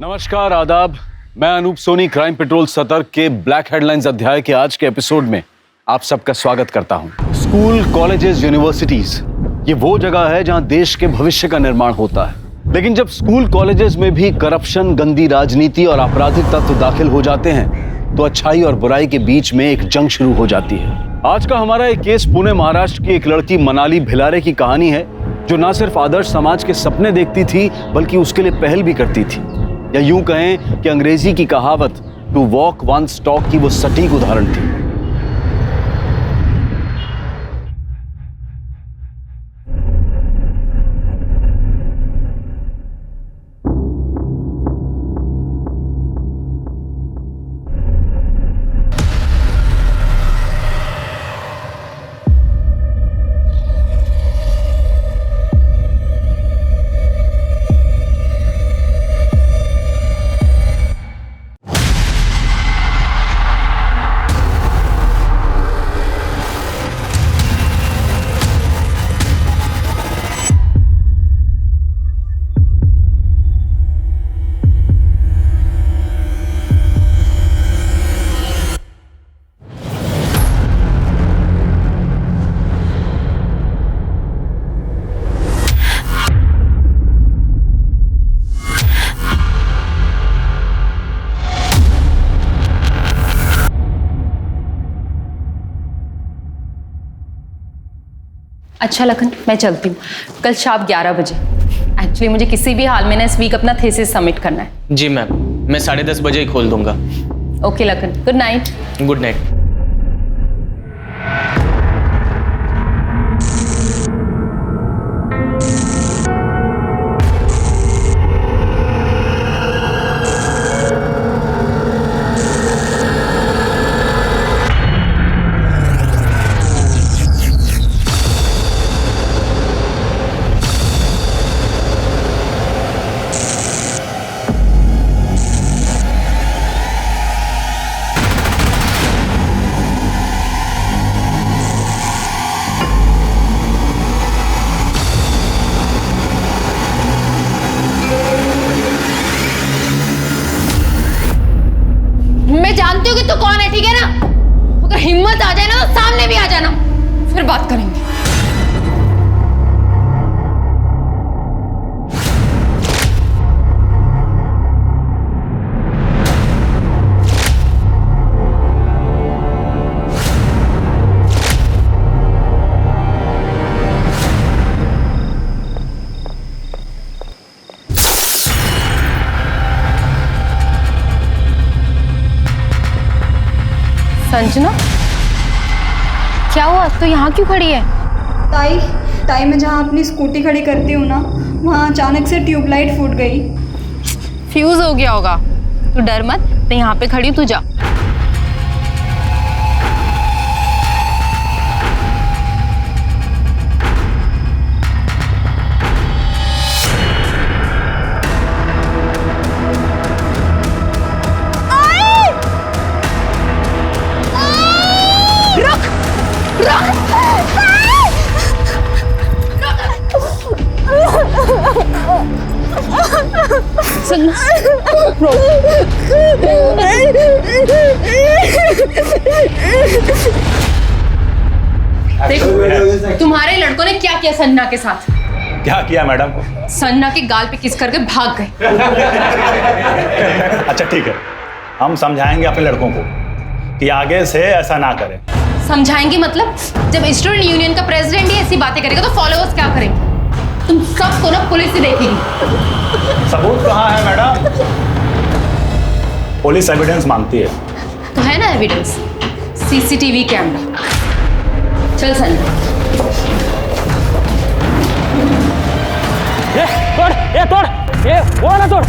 नमस्कार, आदाब। मैं अनूप सोनी क्राइम पेट्रोल सतर्क के ब्लैक हेडलाइंस अध्याय के आज के एपिसोड में आप सबका स्वागत करता हूं। स्कूल, कॉलेजेस, यूनिवर्सिटीज ये वो जगह है जहां देश के भविष्य का निर्माण होता है। लेकिन जब स्कूल कॉलेजेस में भी करप्शन, गंदी राजनीति और आपराधिक तत्व दाखिल हो जाते हैं तो अच्छाई और बुराई के बीच में एक जंग शुरू हो जाती है। आज का हमारा एक केस पुणे महाराष्ट्र की एक लड़की मनाली भिलारे की कहानी है, जो ना सिर्फ आदर्श समाज के सपने देखती थी बल्कि उसके लिए पहल भी करती थी। या यूं कहें कि अंग्रेजी की कहावत टू वॉक वंस टॉक की वो सटीक उदाहरण थी। अच्छा लखन, मैं चलती हूँ। कल शाम 11 बजे। एक्चुअली मुझे किसी भी हाल में ना इस वीक अपना थीसिस सबमिट करना है। जी मैम, मैं 10:30 बजे ही खोल दूंगा। Okay Lakhan, good night. Good night. मैं जानती हूँ कि तू कौन है, ठीक है ना? अगर हिम्मत आ जाए ना तो सामने भी आ जाना, फिर बात करेंगे। संजना, क्या हुआ? तो यहाँ क्यों खड़ी है? ताई मैं जहाँ अपनी स्कूटी खड़ी करती हूँ ना, वहाँ अचानक से ट्यूबलाइट फूट गई। फ्यूज हो गया होगा। तू डर मत, मैं यहाँ पे खड़ी हूँ, तू जा। देखो तुम्हारे लड़कों ने क्या किया संजना के साथ। क्या किया मैडम? संजना के गाल पे किस करके भाग गए। अच्छा ठीक है, हम समझाएंगे अपने लड़कों को कि आगे से ऐसा ना करें। समझाएंगे मतलब? जब स्टूडेंट यूनियन का प्रेसिडेंट ही ऐसी बातें करेगा तो फॉलोअर्स क्या करेंगे? तुम सबको ना पुलिस ही देखेगी। सबूत कहाँ है मैडम? पुलिस एविडेंस मांगती है। तो है ना एविडेंस, सीसीटीवी कैमरा। चल संजना। तोड़, वो ना तोड़।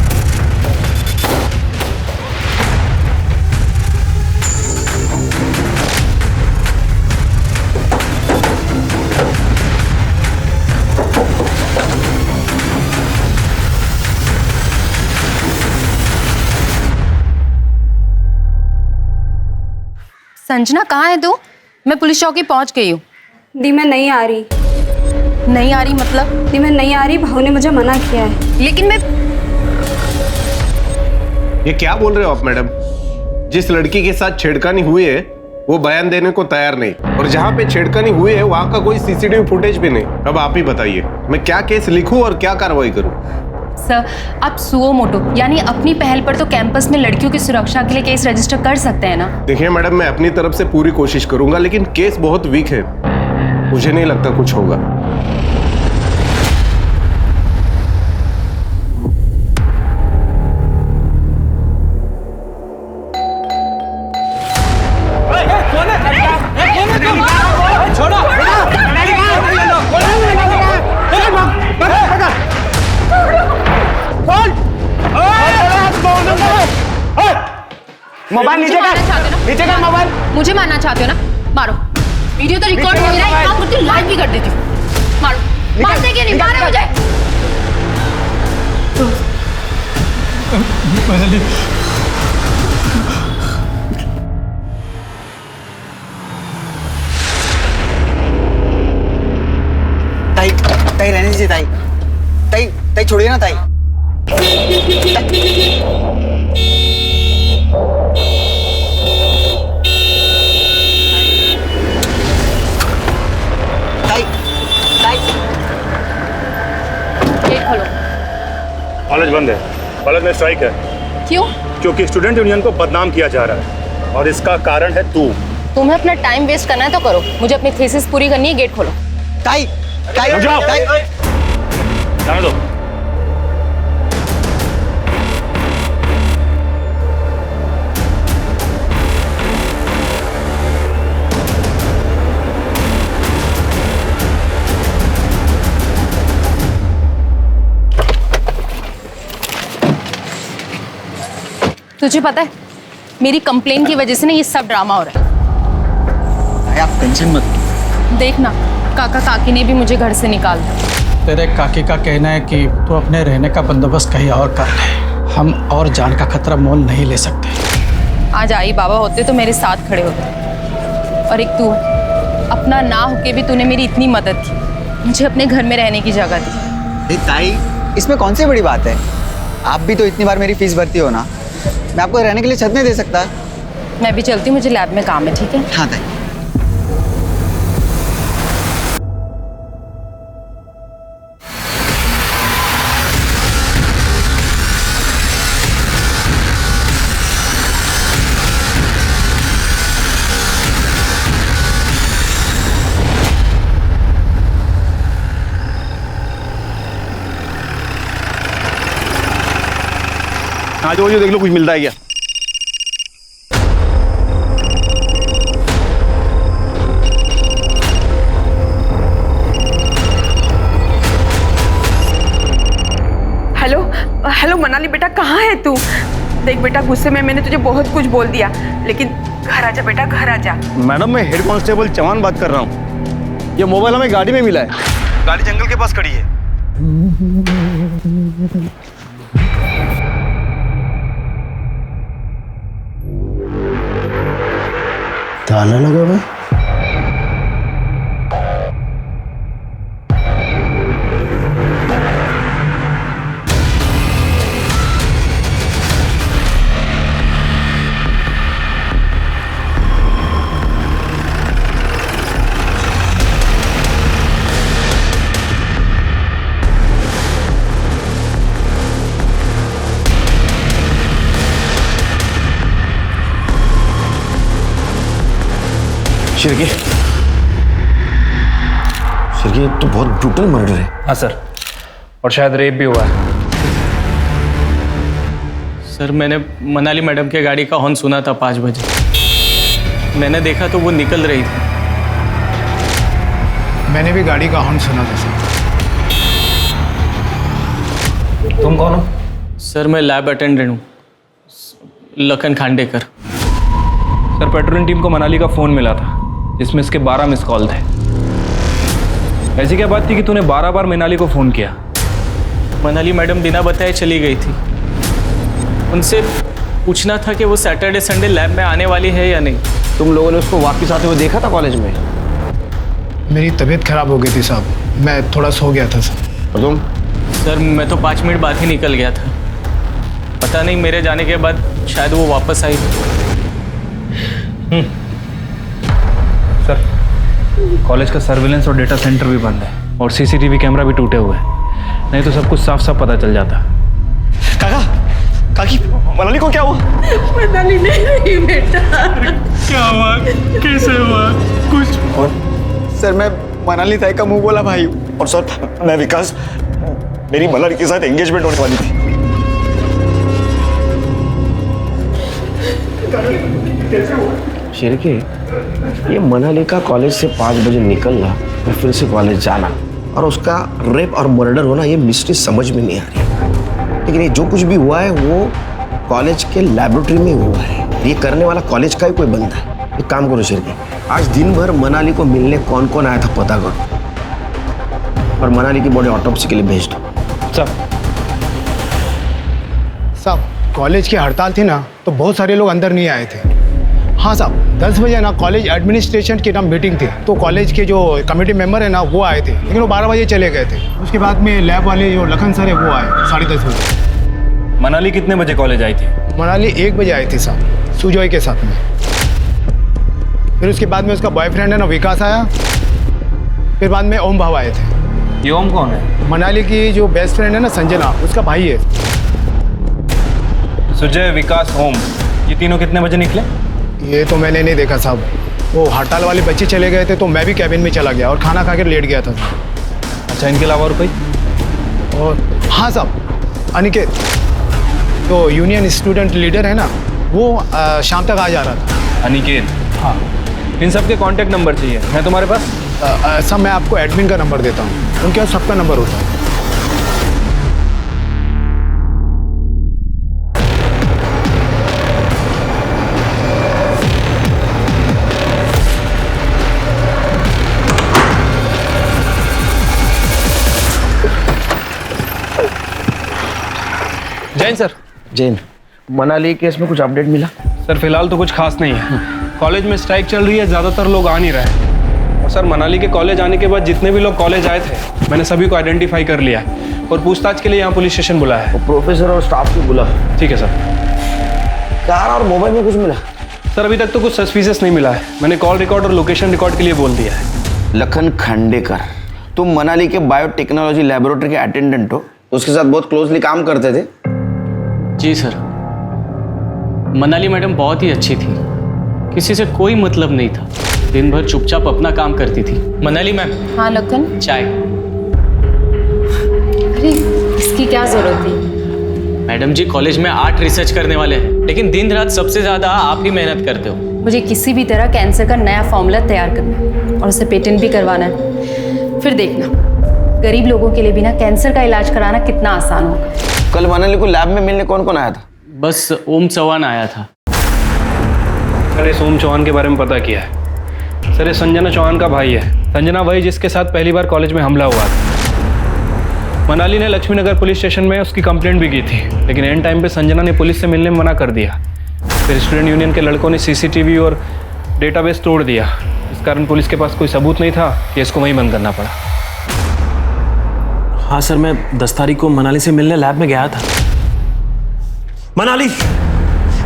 संजना कहाँ है तू? मैं पुलिस चौकी पहुंच गई हूँ। दी मैं नहीं आ रही। नहीं आ रही मतलब? दी मैं नहीं आ रही, भाऊ ने मुझे मना किया है। लेकिन मैं ये क्या बोल रहे हो आप मैडम? जिस लड़की के साथ छेड़खानी हुई है वो बयान देने को तैयार नहीं, और जहाँ पे छेड़खानी हुई है वहां का कोई सीसीटीवी फुटेज भी नहीं। अब आप ही बताइए, मैं क्या केस लिखूं और क्या कार्रवाई करूं? सर, आप सुओ मोटो यानी अपनी पहल पर तो कैंपस में लड़कियों की सुरक्षा के लिए केस रजिस्टर कर सकते हैं ना? देखिए मैडम, मैं अपनी तरफ से पूरी कोशिश करूंगा, लेकिन केस बहुत वीक है, मुझे नहीं लगता कुछ होगा। मोबाइल नीचे कर मोबाइल। मुझे मारना चाहते हो ना? मारो। वीडियो तो रिकॉर्ड हो रहा है, एक काम करती हूँ लाइव भी कर देती हूँ। मारो। मारते क्यों नहीं? मारो मुझे। ताई ताई रहने दीजिए ताई। ताई ताई छोड़िए ना ताई। ताई ताई गेट खोलो। कॉलेज बंद है, कॉलेज में स्ट्राइक है। क्यों? क्योंकि स्टूडेंट यूनियन को बदनाम किया जा रहा है और इसका कारण है तू। तुम्हें अपना टाइम वेस्ट करना है तो करो, मुझे अपनी थीसिस पूरी करनी है। गेट खोलो। ताई ताई जाओ। ताई जाने दो। तुझे पता है मेरी कंप्लेन की वजह से ना ये सब ड्रामा हो रहा है। आप टेंशन मत। देखना, काका काकी ने भी मुझे घर से निकाल दिया। तेरे काकी का कहना है कि तू अपने रहने का बंदोबस्त कहीं और कर ले, हम और जान का खतरा मोल नहीं ले सकते। आज आई बाबा होते तो मेरे साथ खड़े होते, और एक तू अपना ना होके भी तूने मेरी इतनी मदद की, मुझे अपने घर में रहने की जगह दी। ताई इसमें कौन सी बड़ी बात है? आप भी तो इतनी बार मेरी फीस भरती हो ना, मैं आपको रहने के लिए छत नहीं दे सकता? मैं भी चलती हूँ, मुझे लैब में काम है। ठीक है? हाँ ताई। आज वो जो देख लो कुछ मिलता है क्या? हेलो हेलो मनाली बेटा, कहाँ है तू? देख बेटा, गुस्से में मैंने तुझे बहुत कुछ बोल दिया, लेकिन घर आजा बेटा, घर आजा। मैडम, मैं हेड कांस्टेबल चौहान बात कर रहा हूँ। ये मोबाइल हमें गाड़ी में मिला है, गाड़ी जंगल के पास खड़ी है। ताला लगा हुआ है। शिरकी, तो बहुत ब्रूटल मर्डर है। हाँ सर, और शायद रेप भी हुआ है। सर, मैंने मनाली मैडम के गाड़ी का हॉर्न सुना था 5 बजे। मैंने देखा तो वो निकल रही थी। मैंने भी गाड़ी का हॉर्न सुना था सर। तुम कौन हो? सर, मैं लैब अटेंडेंट हूँ, Lakhan Khandekar. Sir, patrolling team को मनाली का फ़ोन मिला था जिसमें इसके 12 मिस कॉल थे। ऐसी क्या बात थी कि तूने 12 बार मनाली को फ़ोन किया? मनाली मैडम बिना बताए चली गई थी। उनसे पूछना था कि वो सैटरडे संडे लैब में आने वाली है या नहीं। तुम लोगों ने उसको वापस आते हुए देखा था कॉलेज में? मेरी तबीयत खराब हो गई थी साहब, मैं थोड़ा सो गया था सर। और तुम? सर, मैं तो 5 मिनट बाद ही निकल गया था। पता नहीं मेरे जाने के बाद शायद वो वापस आई। सर, कॉलेज का सर्विलेंस और डेटा सेंटर भी बंद है और सीसीटीवी कैमरा भी टूटे हुए हैं, नहीं तो सब कुछ साफ साफ पता चल जाता। काका, काकी, मनाली को क्या हुआ? मनाली नहीं बेटा। क्या हुआ? कैसे हुआ? कुछ सर मैं मनाली ताई का मुंह बोला भाई। और सर मैं विकास, मेरी मनाली के साथ एंगेजमेंट होने वाली थी। शिरके, ये मनाली का कॉलेज से 5 बजे निकलना और फिर से कॉलेज जाना और उसका रेप और मर्डर होना, ये मिस्ट्री समझ में नहीं आ रही। लेकिन ये जो कुछ भी हुआ है वो कॉलेज के लैबोरेटरी में हुआ है। ये करने वाला कॉलेज का ही कोई बंदा है। एक काम करो शिरके, आज दिन भर मनाली को मिलने कौन कौन आया था पता करो और मनाली की बॉडी ऑटोप्सी के लिए भेज दो। साहब कॉलेज की हड़ताल थी ना, तो बहुत सारे लोग अंदर नहीं आए थे। हाँ साहब, 10 बजे ना कॉलेज एडमिनिस्ट्रेशन की ना मीटिंग थी, तो कॉलेज के जो कमेटी मेंबर है ना वो आए थे, लेकिन वो 12 बजे चले गए थे। उसके बाद में लैब वाले जो लखन सर है वो आए 10:30 बजे। मनाली कितने बजे कॉलेज आई थी? मनाली 1 बजे आई थी साहब, सुजॉय के साथ में। फिर उसके बाद में उसका बॉयफ्रेंड है ना विकास आया, फिर बाद में ओम भाव आए थे। ये ओम कौन है? मनाली की जो बेस्ट फ्रेंड है ना संजना, उसका भाई है। सुजय, विकास, ओम, ये तीनों कितने बजे निकले? ये तो मैंने नहीं देखा साहब, वो हड़ताल वाले बच्चे चले गए थे तो मैं भी कैबिन में चला गया और खाना खा कर लेट गया था। अच्छा, इनके अलावा और कोई? और हाँ साहब, अनिकेत तो यूनियन स्टूडेंट लीडर है ना, वो शाम तक आ जा रहा था। अनिकेत? हाँ। इन सब के कॉन्टैक्ट नंबर चाहिए है तुम्हारे पास? सब मैं आपको एडमिन का नंबर देता हूँ, उनके पास सबका नंबर होता है। जैन सर। जैन, मनाली केस में कुछ अपडेट मिला? सर फिलहाल तो कुछ खास नहीं है। कॉलेज में स्ट्राइक चल रही है, ज़्यादातर लोग आ नहीं रहे हैं। और सर मनाली के कॉलेज आने के बाद जितने भी लोग कॉलेज आए थे मैंने सभी को आइडेंटिफाई कर लिया है और पूछताछ के लिए यहाँ पुलिस स्टेशन बुलाया है। प्रोफेसर और स्टाफ को बुला। ठीक है सर। कार और मोबाइल में कुछ मिला? सर अभी तक तो कुछ सस्पिशियस नहीं मिला है। मैंने कॉल रिकॉर्ड और लोकेशन रिकॉर्ड के लिए बोल दिया है। लखन खांडेकर, तुम मनाली के बायोटेक्नोलॉजी लैबोरेटरी के अटेंडेंट हो, उसके साथ बहुत क्लोजली काम करते थे? जी सर, मनाली मैडम बहुत ही अच्छी थी, किसी से कोई मतलब नहीं था, दिन भर चुपचाप अपना काम करती थी। मनाली मैम। हाँ लखन। चाय। अरे इसकी क्या जरूरत थी? मैडम जी कॉलेज में 8 रिसर्च करने वाले हैं, लेकिन दिन रात सबसे ज्यादा आप ही मेहनत करते हो। मुझे किसी भी तरह कैंसर का नया फॉर्मूला तैयार करना है और उसे पेटेंट भी करवाना है। फिर देखना गरीब लोगों के लिए भी ना कैंसर का इलाज कराना कितना आसान होगा। कल मनाली को लैब में मिलने कौन कौन आया था? बस ओम चौहान आया था। सर इस ओम चौहान के बारे में पता किया है। सर ये संजना चौहान का भाई है। संजना वही जिसके साथ पहली बार कॉलेज में हमला हुआ था। मनाली ने लक्ष्मी नगर पुलिस स्टेशन में उसकी कंप्लेंट भी की थी, लेकिन एंड टाइम पे संजना ने पुलिस से मिलने में मना कर दिया। फिर स्टूडेंट यूनियन के लड़कों ने सीसीटीवी और डेटाबेस तोड़ दिया। इस कारण पुलिस के पास कोई सबूत नहीं था, केस को वहीं बंद करना पड़ा। हाँ सर, मैं 10 तारीख को मनाली से मिलने लैब में गया था। मनाली,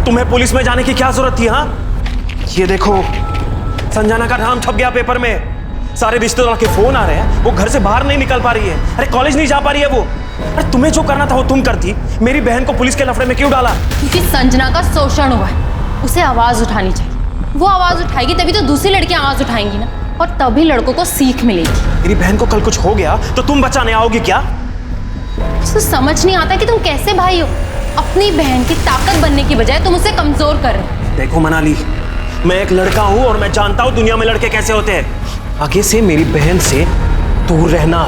तुम्हें पुलिस में जाने की क्या जरूरत थी? हाँ, ये देखो संजना का नाम छप गया पेपर में, सारे रिश्तेदारों के फोन आ रहे हैं, वो घर से बाहर नहीं निकल पा रही है, अरे कॉलेज नहीं जा पा रही है वो। अरे तुम्हें जो करना था वो तुम करती, मेरी बहन को पुलिस के लफड़े में क्यों डाला? क्योंकि संजना का शोषण हुआ है, उसे आवाज उठानी चाहिए। वो आवाज उठाएगी तभी तो दूसरी लड़कियां आवाज उठाएंगी ना, और तभी लड़कों को सीख मिलेगी। मेरी बहन को कल कुछ हो गया तो तुम बचाने आओगी क्या? तो समझ नहीं आता कि तुम कैसे भाई हो। अपनी बहन की ताकत बनने की बजाय तुम उसे कमजोर कर रहे हो। देखो मनाली, मैं एक लड़का हूं और मैं जानता हूं दुनिया में लड़के कैसे होते हैं। आगे से मेरी बहन से दूर रहना।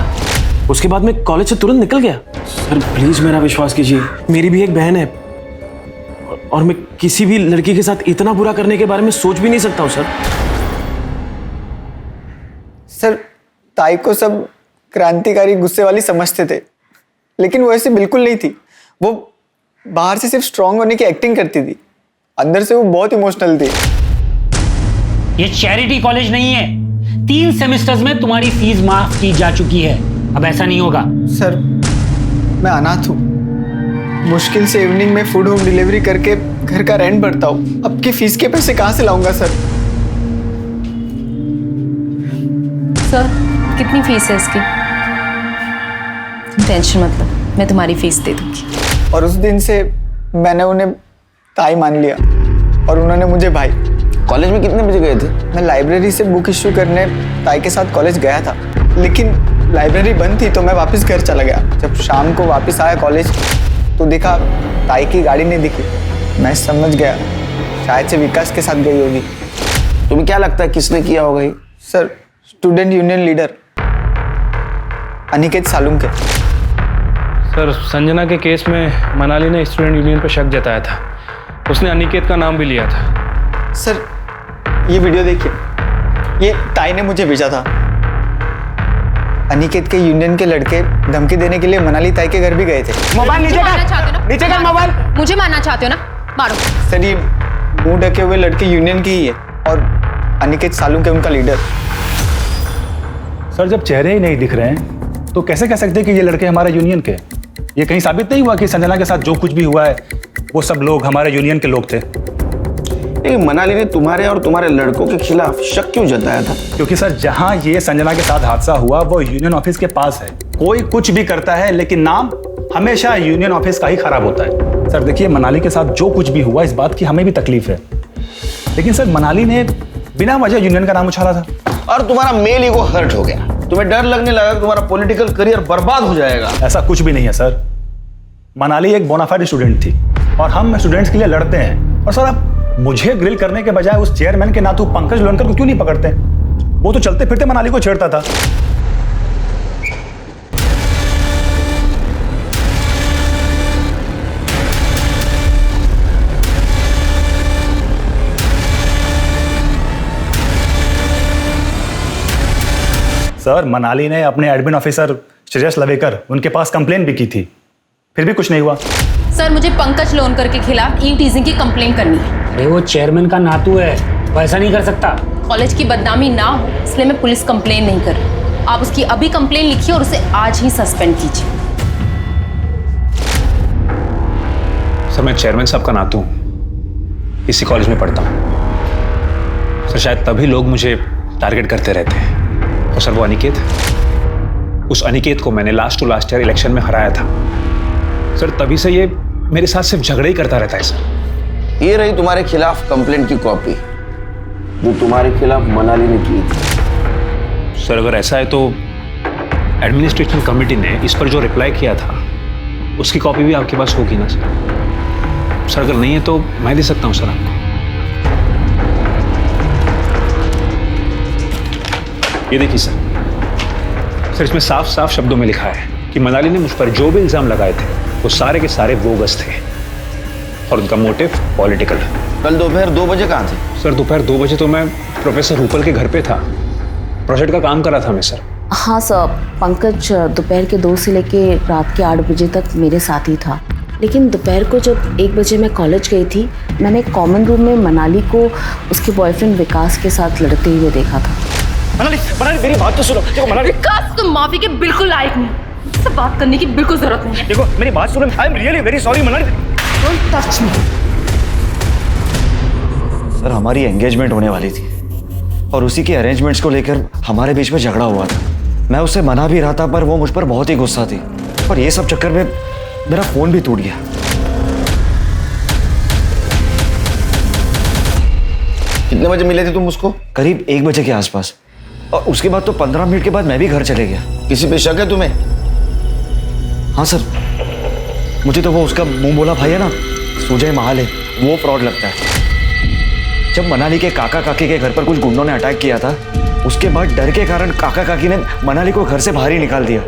उसके बाद मैं कॉलेज से तुरंत निकल गया। सर प्लीज मेरा विश्वास कीजिए, मेरी भी एक बहन है और मैं किसी भी लड़की के साथ इतना बुरा करने के बारे में सोच भी नहीं सकता हूं सर। सर ताई को सब क्रांतिकारी गुस्से वाली समझते थे, लेकिन वो ऐसे बिल्कुल नहीं थी। वो बाहर से सिर्फ स्ट्रांग होने की एक्टिंग करती थी, अंदर से वो बहुत इमोशनल थी। ये चैरिटी कॉलेज नहीं है। 3 सेमेस्टर्स में तुम्हारी फीस माफ की जा चुकी है, अब ऐसा नहीं होगा। सर मैं अनाथ हूँ, मुश्किल से इवनिंग में फूड होम डिलीवरी करके घर का रेंट भरता हूँ। अब की फीस के पैसे कहाँ से लाऊंगा सर? सर कितनी फीस है इसकी? टेंशन मत लो, मैं तुम्हारी फीस दे दूंगी। और उस दिन से मैंने उन्हें ताई मान लिया और उन्होंने मुझे भाई। कॉलेज में कितने बजे गए थे? मैं लाइब्रेरी से बुक इश्यू करने ताई के साथ कॉलेज गया था, लेकिन लाइब्रेरी बंद थी तो मैं वापस घर चला गया। जब शाम को वापस आया कॉलेज तो देखा ताई की गाड़ी नहीं दिखी। मैं समझ गया शायद से विकास के साथ गई होगी। तुम्हें क्या लगता है किसने किया होगा ये? Sir, student union leader Aniket Salunke. Sir, Sanjana के केस में मनाली ने स्टूडेंट यूनियन पर शक जताया था। उसने अनिकेत का नाम भी लिया था। सर, ये वीडियो देखिए, ये ताई ने मुझे भेजा था। अनिकेत के यूनियन के लड़के धमकी देने के लिए मनाली ताई के घर भी गए थे। मोबाइल नीचे कर, नीचे कर मोबाइल। मुझे मारना चाहते हो ना? मारो। सर, ये मुंह ढके हुए लड़के यूनियन की ही है और अनिकेत सालुंके उनका लीडर। सर, जब चेहरे ही नहीं दिख रहे हैं तो कैसे कह सकते हैं कि ये लड़के हमारे यूनियन के? ये कहीं साबित नहीं हुआ कि संजना के साथ जो कुछ भी हुआ है वो सब लोग हमारे यूनियन के लोग थे? मनाली ने तुम्हारे और तुम्हारे लड़कों के खिलाफ शक क्यों जताया था? क्योंकि सर, जहां ये संजना के साथ हादसा हुआ वो यूनियन ऑफिस के पास है। कोई कुछ भी करता है लेकिन नाम हमेशा यूनियन ऑफिस का ही खराब होता है। सर देखिए, मनाली के साथ जो कुछ भी हुआ इस बात की हमें भी तकलीफ है, लेकिन सर मनाली ने बिना वजह यूनियन का नाम उछाला था और तुम्हारा मेल ईगो हर्ट हो गया। तुम्हें डर लगने लगा कि तुम्हारा पॉलिटिकल करियर बर्बाद हो जाएगा। ऐसा कुछ भी नहीं है सर। मनाली एक बोनाफाइड स्टूडेंट थी और हम स्टूडेंट्स के लिए लड़ते हैं। और सर, आप मुझे ग्रिल करने के बजाय उस चेयरमैन के नातू पंकज लोनकर को क्यों नहीं पकड़ते? वो तो चलते फिरते मनाली को छेड़ता था। सर, मनाली ने अपने एडमिन ऑफिसर श्रेयस लवेकर उनके पास कंप्लेन भी की थी, फिर भी कुछ नहीं हुआ। सर, मुझे पंकज लोनकर के खिलाफ ई टीजिंग की कंप्लेन करनी है। अरे वो चेयरमैन का नातू है, वो ऐसा नहीं कर सकता। कॉलेज की बदनामी ना हो इसलिए मैं पुलिस कंप्लेन नहीं कर रही। आप उसकी अभी कंप्लेन लिखिए और उसे आज ही सस्पेंड कीजिए। सर, मैं चेयरमैन साहब का नातू हूँ, इसी कॉलेज में पढ़ता हूँ। सर, शायद तभी लोग मुझे टारगेट करते रहते हैं। और सर, वो अनिकेत, उस अनिकेत को मैंने last to last year election में हराया था। सर, तभी से ये मेरे साथ सिर्फ झगड़े ही करता रहता है। सर, ये रही तुम्हारे खिलाफ कंप्लेंट की कॉपी जो तुम्हारे खिलाफ मनाली ने की थी। सर, अगर ऐसा है तो एडमिनिस्ट्रेशन कमेटी ने इस पर जो रिप्लाई किया था उसकी कॉपी भी आपके पास होगी ना सर? सर, अगर नहीं है तो मैं दे सकता हूँ सर आपको। ये देखिए सर, इसमें साफ साफ शब्दों में लिखा है कि मनाली ने मुझ पर जो भी इल्जाम लगाए थे वो सारे के सारे बोगस थे और उनका मोटिव पॉलिटिकल। कल दोपहर 2 बजे कहाँ थे? सर, दोपहर 2 बजे तो मैं प्रोफेसर रूपल के घर पे था, प्रोजेक्ट का काम कर रहा था मैं सर। हाँ सर, पंकज दोपहर के 2 से लेके रात के 8 बजे तक मेरे साथ ही था। लेकिन दोपहर को जब 1 बजे मैं कॉलेज गई थी, मैंने एक कॉमन रूम में मनाली को उसके बॉयफ्रेंड विकास के साथ लड़ते हुए देखा था। मनाली, मेरी बात तो सुनो। देखो मनाली, विकास, तुम माफी के बिल्कुल लायक नहीं, इससे बात करने की बिल्कुल जरूरत नहीं है। देखो मेरी बात सुनो। I am really very sorry Manali. Don't touch me. Sir, हमारी एंगेजमेंट होने वाली थी और उसी के अरेंजमेंट्स को लेकर हमारे बीच में झगड़ा हुआ था। मैं उससे मना भी रहा था पर वो मुझ पर बहुत ही गुस्सा थी और ये सब चक्कर में मेरा फोन भी टूट गया। कितने बजे मिले थे तुम उसको? करीब 1 बजे के आसपास। और उसके बाद तो 15 मिनट के बाद मैं भी घर चले गया। किसी पे शक है तुम्हें? हाँ सर, मुझे तो वो उसका मुंह बोला भाई है ना, सुजय महाल है, वो फ्रॉड लगता है। जब मनाली के काका काकी के घर पर कुछ गुंडों ने अटैक किया था, उसके बाद डर के कारण काका काकी ने मनाली को घर से बाहर ही निकाल दिया।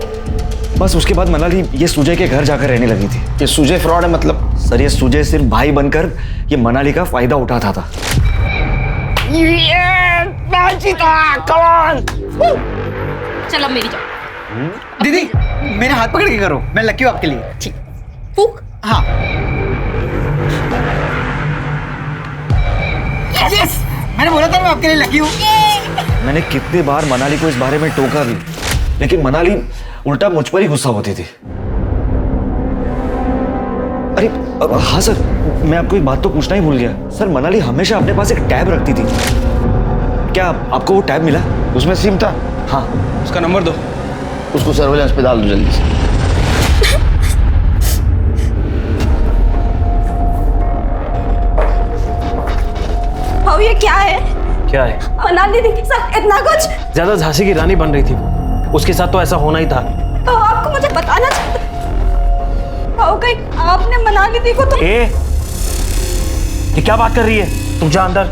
बस उसके बाद मनाली ये सुजय के घर जाकर रहने लगी थी। ये सुजय फ्रॉड है मतलब? सर, ये सुजय सिर्फ भाई बनकर ये मनाली का फायदा उठाता था। चलो मेरी जाओ। दीदी, मेरे हाथ पकड़ के करो, मैं लकी हूँ आपके लिए। ठीक, फूक। हाँ। यस, मैंने बोला था मैं आपके लिए लकी हूँ। मैंने कितनी बार मनाली को इस बारे में टोका भी, लेकिन मनाली उल्टा मुझ पर ही गुस्सा होती थी। अरे हाँ सर, मैं आपको एक बात तो पूछना ही भूल गया। सर मनाली हमेशा अपने पास एक टैब रखती थी, क्या आपको वो टैब मिला? उसमें सिम था। हाँ। उसका नंबर दो। उसको सर्वेलेंस पे डाल दो जल्दी से। भाऊ ये क्या है? क्या है? मनाली दीदी के साथ इतना कुछ? ज्यादा झांसी की रानी बन रही थी वो, उसके साथ तो ऐसा होना ही था। तो आपको मुझे बताना चाहिए। भाऊ कहीं आपने मनाली दी को तो ये क्या बात कर रही है? तुम जा अंदर।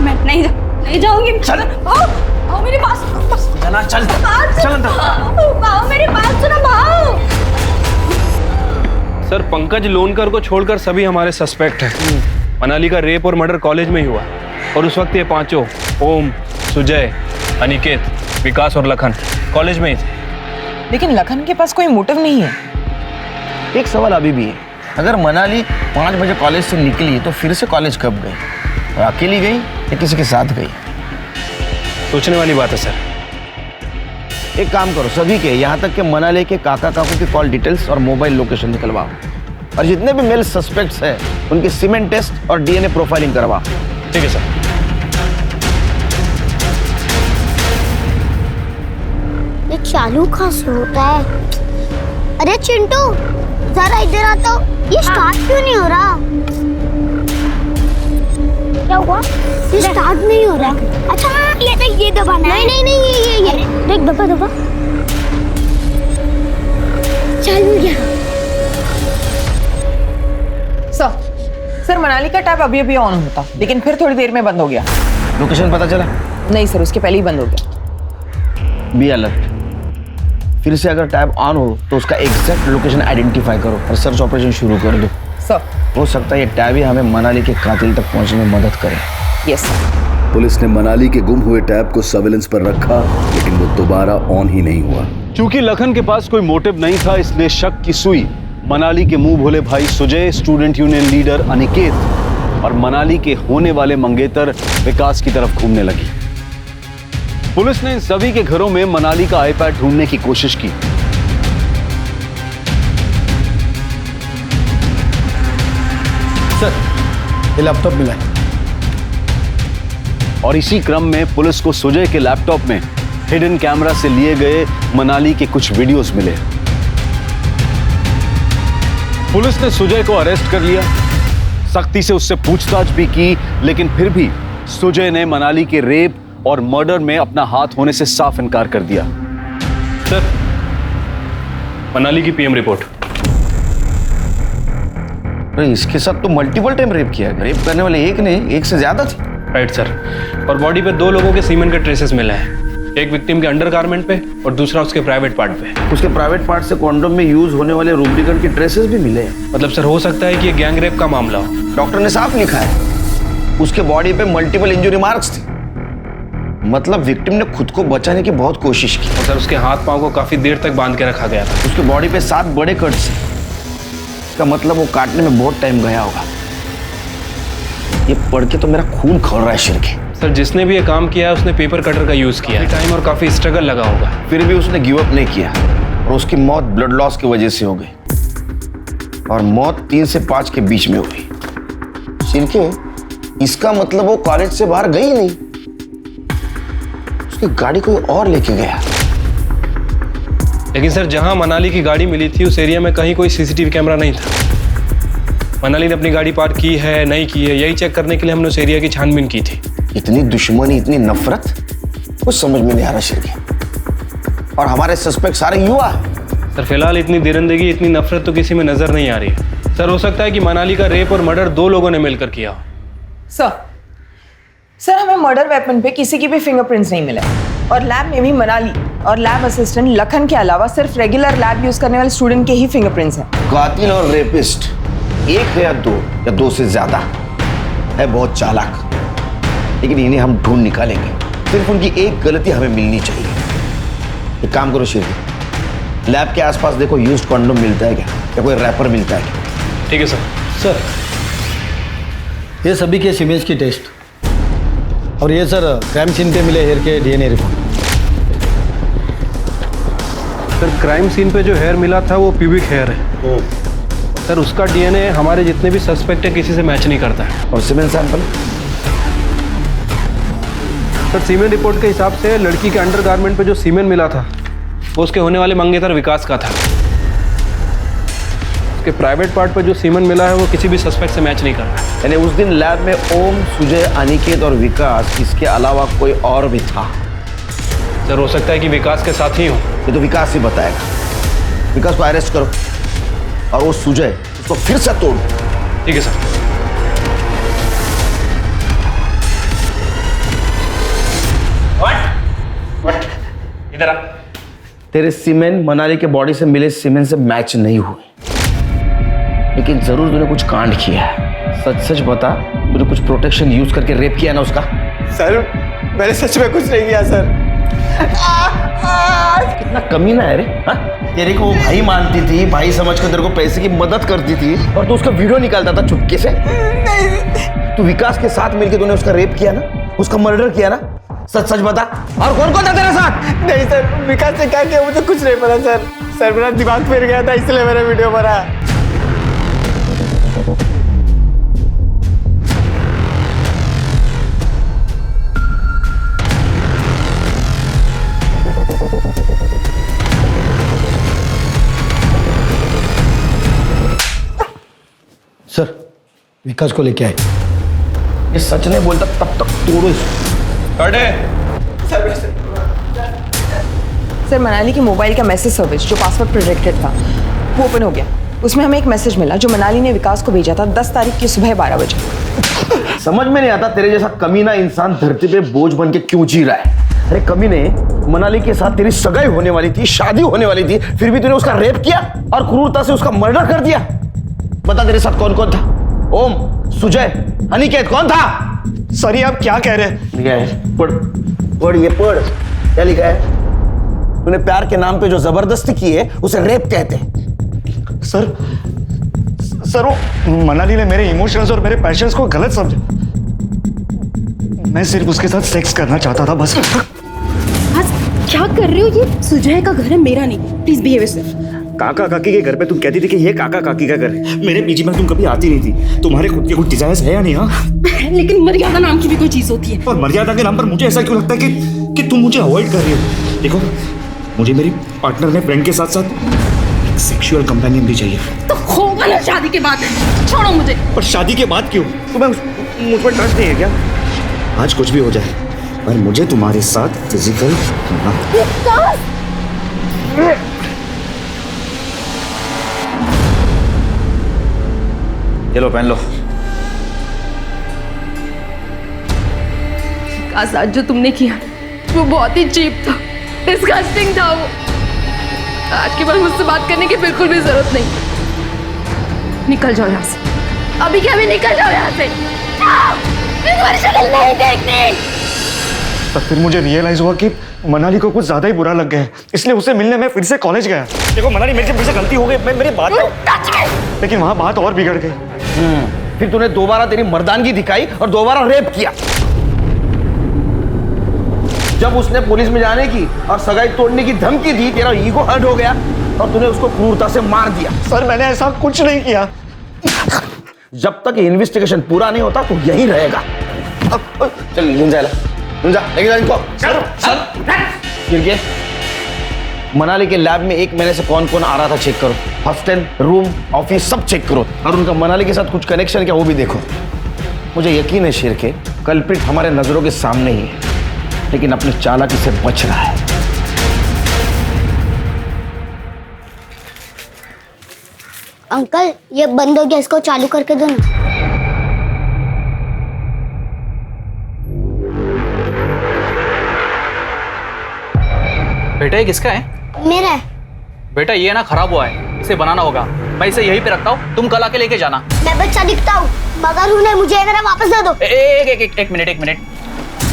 मैं नहीं जाऊंगी। चल भाऊ मेरी बात जाना, चल चल अंदर। भाऊ मेरी बात सुनो भाऊ। सर पंकज लोनकर को छोड़कर सभी हमारे सस्पेक्ट हैं। मनाली का रेप और मर्डर कॉलेज में ही हुआ और उस वक्त ये पांचों ओम, सुजय, अनिकेत, विकास और लखन कॉलेज में ही थे। लेकिन लखन के पास कोई मोटिव नहीं है। एक सवाल अभी भी है, अगर मनाली 5 बजे कॉलेज से निकली तो फिर से कॉलेज कब गई? और अकेली गई या किसी के साथ गई? सोचने वाली बात है सर। एक काम करो, सभी के यहाँ तक के मनाली के काका काकू की कॉल डिटेल्स और मोबाइल लोकेशन निकलवाओ, और जितने भी मेल सस्पेक्ट्स हैं उनकी सीमेंट टेस्ट और डीएनए प्रोफाइलिंग करवाओ। ठीक है सर। ये चालू कहाँ से होता है? अरे चिंटू जरा इधर आता हूँ। ये स्टार्ट क्यों नहीं हो रहा? क्या हुआ? ये स्टार्ट नहीं हो रहा। अच्छा ये देख, ये दबाना है। नहीं ये देख, दबा चालू गया। सर मनाली का टैब अभी ऑन होता, लेकिन फिर थोड़ी देर में बंद हो गया। लोकेशन पता चला? नहीं सर, उसके पहले ही बंद हो गया। बी अलर्ट, फिर से अगर टैब ऑन हो तो उसका एग्जैक्ट लोकेशन आइडेंटिफाई करो और सर्च ऑपरेशन शुरू कर दो। सर हो सकता है ये टैब ही हमें मनाली के कातिल तक पहुंचने में मदद करे। Yes sir. पुलिस ने मनाली के गुम हुए टैब को सर्विलेंस पर रखा, लेकिन वो दोबारा ऑन ही नहीं हुआ। क्योंकि लखन के पास कोई मोटिव नहीं था, इसलिए शक की सुई मनाली के मुंह भोले भाई Sujay, student union leader Aniket और मनाली के होने वाले मंगेतर विकास की तरफ घूमने लगी। पुलिस ने इन सभी के घरों में मनाली का आईपैड ढूंढने की कोशिश की। सर ये लैपटॉप मिला है। और इसी क्रम में पुलिस को सुजय के लैपटॉप में हिडन कैमरा से लिए गए मनाली के कुछ वीडियोस मिले। पुलिस ने सुजय को अरेस्ट कर लिया, सख्ती से उससे पूछताछ भी की, लेकिन फिर भी सुजय ने मनाली के रेप और मर्डर में अपना हाथ होने से साफ इनकार कर दिया। सर मनाली की पीएम रिपोर्ट। अरे इसके साथ तो मल्टीपल टाइम रेप किया गया। रेप करने वाले एक नहीं, एक से ज्यादा थे। Right sir. और बॉडी पे 2 लोगों के सीमेंट के ट्रेसेस मिले हैं, एक विक्टिम के अंडरगारमेंट पे और दूसरा उसके प्राइवेट पार्ट पे। उसके प्राइवेट पार्ट से कॉन्डोम में यूज होने वाले रूब्रिकेंट के ट्रेसेस भी मिले हैं। मतलब सर हो सकता है कि ये गैंग रेप का मामला हो। डॉक्टर ने साफ लिखा है उसके बॉडी पे मल्टीपल इंजरी मार्क्स थे, मतलब विक्टिम ने खुद को बचाने की बहुत कोशिश की। और सर उसके हाथ पांव को काफी देर तक बांध के रखा गया था। उसके बॉडी पे 7 बड़े कट्स हैं, इसका मतलब वो काटने में बहुत टाइम गया होगा। ये पढ़ के तो मेरा खून खौल रहा है शिर के। सर जिसने भी ये काम किया है उसने पेपर कटर का यूज किया है। टाइम और काफी स्ट्रगल लगा होगा, फिर भी उसने गिव अप नहीं किया और उसकी मौत ब्लड लॉस की वजह से हो गई, और मौत 3 से 5 के बीच में हुई। शिरके, इसका मतलब वो कॉलेज से बाहर गई नहीं, उसकी गाड़ी कोई और लेके गया। लेकिन सर जहां मनाली की गाड़ी मिली थी उस एरिया में कहीं कोई सीसीटीवी कैमरा नहीं था। मनाली ने अपनी गाड़ी पार्क की है नहीं की है, यही चेक करने के लिए हमने उस एरिया की छानबीन की थी। इतनी दुश्मनी, इतनी नफरत, कुछ समझ में नहीं आ रहा शिरके। और हमारे सस्पेक्ट सारे युवा हैं। सर फिलहाल इतनी दरिंदगी, इतनी नफरत तो किसी में नजर नहीं आ रही है। सर हो सकता है कि मनाली का रेप और मर्डर 2 लोगों ने मिलकर किया हो। सर हमें मर्डर वेपन पे किसी की भी फिंगरप्रिंट्स नहीं मिले, और लैब में भी मनाली और लैब असिस्टेंट लखन के अलावा सिर्फ रेगुलर लैब यूज करने वाले स्टूडेंट के ही फिंगरप्रिंट्स हैं। कातिल और रेपिस्ट एक है या 2 या 2 से ज्यादा है, बहुत चालाक, लेकिन इन्हें हम ढूंढ निकालेंगे। सिर्फ उनकी एक गलती हमें मिलनी चाहिए। एक काम करो शिरके, लैब के आसपास देखो यूज्ड कॉन्डोम मिलता है क्या, या कोई रैपर मिलता है क्या? ठीक है सर। सर ये सभी केस इमेज की टेस्ट, और ये सर क्राइम सीन पे मिले हेयर के DNA report. Sir crime scene पे जो हेयर मिला था वो प्यूबिक हेयर है। सर उसका डीएनए हमारे जितने भी सस्पेक्ट है किसी से मैच नहीं करता है। और cement sample? Sir semen report के हिसाब से लड़की के अंडरगारमेंट पे जो सीमेन मिला था वो उसके होने वाले मंगेतर विकास का था। उसके प्राइवेट पार्ट पर जो सीमेन मिला है वो किसी भी सस्पेक्ट से मैच नहीं कर रहा है। यानी उस दिन लैब में ओम, सुजय, अनिकेत और विकास, इसके अलावा कोई और भी था? सर हो सकता है कि विकास के साथ ही हो। ये तो विकास ही बताएगा। विकास को अरेस्ट करो और वो सुजय उसको फिर से तोड़। ठीक है सर। इधर आ। तेरे सीमेंट मनाली के बॉडी से मिले सीमेंट से मैच नहीं हुए, लेकिन जरूर तूने कुछ कांड किया है। सच सच बता, तूने कुछ प्रोटेक्शन यूज करके रेप किया ना उसका? सर मैंने सच में कुछ नहीं किया सर। कितना कमीना है रे। हाँ? तेरे को वो भाई मानती थी, भाई समझ कर तेरे को पैसे की मदद करती थी और तू उसका वीडियो निकालता था चुपके से। तू विकास के साथ मिलकर तूने उसका रेप किया ना, उसका मर्डर किया ना? सच सच बता। और कौन कौन था तेरे साथ? नहीं सर, विकास ने क्या किया मुझे कुछ नहीं पता सर। सर मेरा दिमाग फिर गया था इसलिए मैंने वीडियो बना। सर विकास को लेके आए। ये सच नहीं बोलता तब तक तोड़ो इसको। सर मनाली की मोबाइल का मैसेज सर्विस जो पासवर्ड प्रोटेक्टेड था वो ओपन हो गया। उसमें हमें एक मैसेज मिला जो मनाली ने विकास को भेजा था 10 तारीख की सुबह 12 बजे। समझ में नहीं आता तेरे जैसा कमीना इंसान धरती पे बोझ बन के क्यों जी रहा है। अरे कमीने, मनाली के साथ तेरी सगाई होने वाली थी, शादी होने वाली थी, फिर भी तूने उसका रेप किया और क्रूरता से उसका मर्डर कर दिया। बता तेरे साथ कौन कौन था? ओम, सुजय, अनिकेत, कौन था? सर ये आप क्या कह रहे हैं? लिखा है, पढ़ पढ़, ये पढ़। क्या लिखा है? तूने प्यार के नाम पे जो जबरदस्ती की है उसे रेप कहते हैं। सर वो मनाली ने मेरे इमोशंस और मेरे पैशंस को गलत समझा। मैं सिर्फ उसके साथ सेक्स करना चाहता था बस। क्या कर रहे हो? ये सुजय का घर है, मेरा नहीं। Please behave yourself. काका काकी के घर पे तुम कहती थी कि ये काका काकी का घर है। मेरे पीजी में तुम कभी आती नहीं थी। तुम्हारे खुद के कुछ डिजायर्स है या नहीं? हाँ लेकिन मर्यादा नाम की भी कोई चीज होती है। और मर्यादा के नाम पर मुझे ऐसा क्यों लगता है कि तुम मुझे अवॉइड कर रही हो? देखो, मुझे मेरी पार्टनर ने फ्रेंड के साथ साथ एक सेक्सुअल कंपेनियन भी चाहिए। तो होगा ना शादी के बाद। छोड़ो मुझे। पर शादी के बाद क्यों? तुम्हें मुझ पर ट्रस्ट नहीं है क्या? आज कुछ भी हो जाए पर मुझे तुम्हारे साथ फिजिकल चलो पहन लो। आज जो तुमने किया वो बहुत ही चीप था, डिस्गस्टिंग था वो। आज के बाद मुझसे बात करने की बिल्कुल भी जरूरत नहीं। निकल जाओ यहाँ से, अभी के अभी निकल जाओ यहाँ से। तुम्हारी शक्ल नहीं देखनी। तब फिर मुझे रियलाइज हुआ कि मनाली को कुछ ज्यादा ही बुरा लग गया है, इसलिए उसे मिलने मैं फिर से कॉलेज गया। देखो मनाली, मेरे से फिर से गलती हो गई, मेरी बात लेकिन वहां बात और बिगड़ गई। फिर तूने दोबारा तेरी मर्दानगी दिखाई और दोबारा रेप किया। जब उसने पुलिस में जाने की और सगाई तोड़ने की धमकी दी, तेरा ईगो हर्ट हो गया और तूने उसको क्रूरता से मार दिया। सर मैंने ऐसा कुछ नहीं किया। जब तक इन्वेस्टिगेशन पूरा नहीं होता तो यही रहेगा। चल लेके जा इनको। सर मनाली के लैब में 1 महीने से कौन कौन आ रहा था चेक करो। हॉस्टल, रूम, ऑफिस सब चेक करो और उनका मनाली के साथ कुछ कनेक्शन क्या वो भी देखो। मुझे यकीन है शेर के कल्प्रिट हमारे नजरों के सामने ही है, लेकिन अपनी चालाकी से बच रहा है। अंकल ये बंद हो गया, इसको चालू करके दो ना। बेटा ये किसका है? मेरा है। बेटा ये ना खराब हुआ है, इसे बनाना होगा। मैं इसे यहीं पे रखता हूँ, तुम कल आके लेके जाना। मैं बच्चा दिखता हूँ मगर हूँ नहीं, मुझे मेरा वापस दे दो। एक मिनट।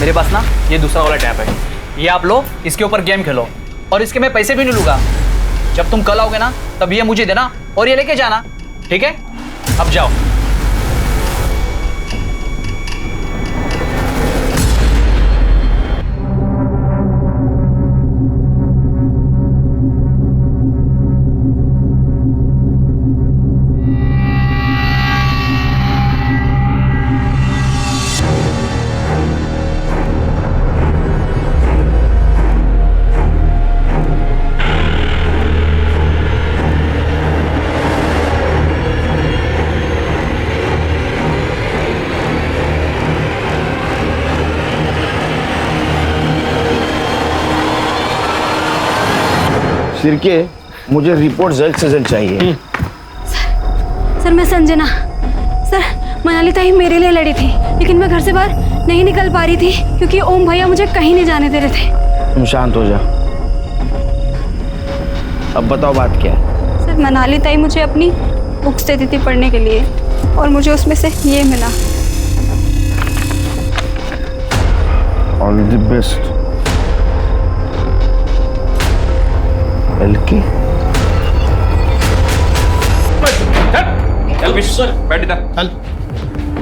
मेरे पास ना ये दूसरा वाला टैब है, ये आप लो, इसके ऊपर गेम खेलो और इसके मैं पैसे भी नहीं लूंगा। जब तुम कल आओगे ना तब ये मुझे देना और ये लेके जाना, ठीक है? अब जाओ। सिरके, मुझे रिपोर्ट जल्द से जल्द चाहिए। सर मैं संजना। सर मनाली ताई मेरे लिए लड़ी थी, लेकिन मैं घर से बाहर नहीं निकल पा रही थी क्योंकि ओम भैया मुझे कहीं नहीं जाने दे रहे थे। तुम शांत हो जा। अब बताओ बात क्या है? सर मनाली ताई मुझे अपनी बुक्स देती थी पढ़ने के लिए, और मुझे उसमें से ये मिला। ऑल द बेस्ट एलकी। चल विश्व बैठ इधर। चल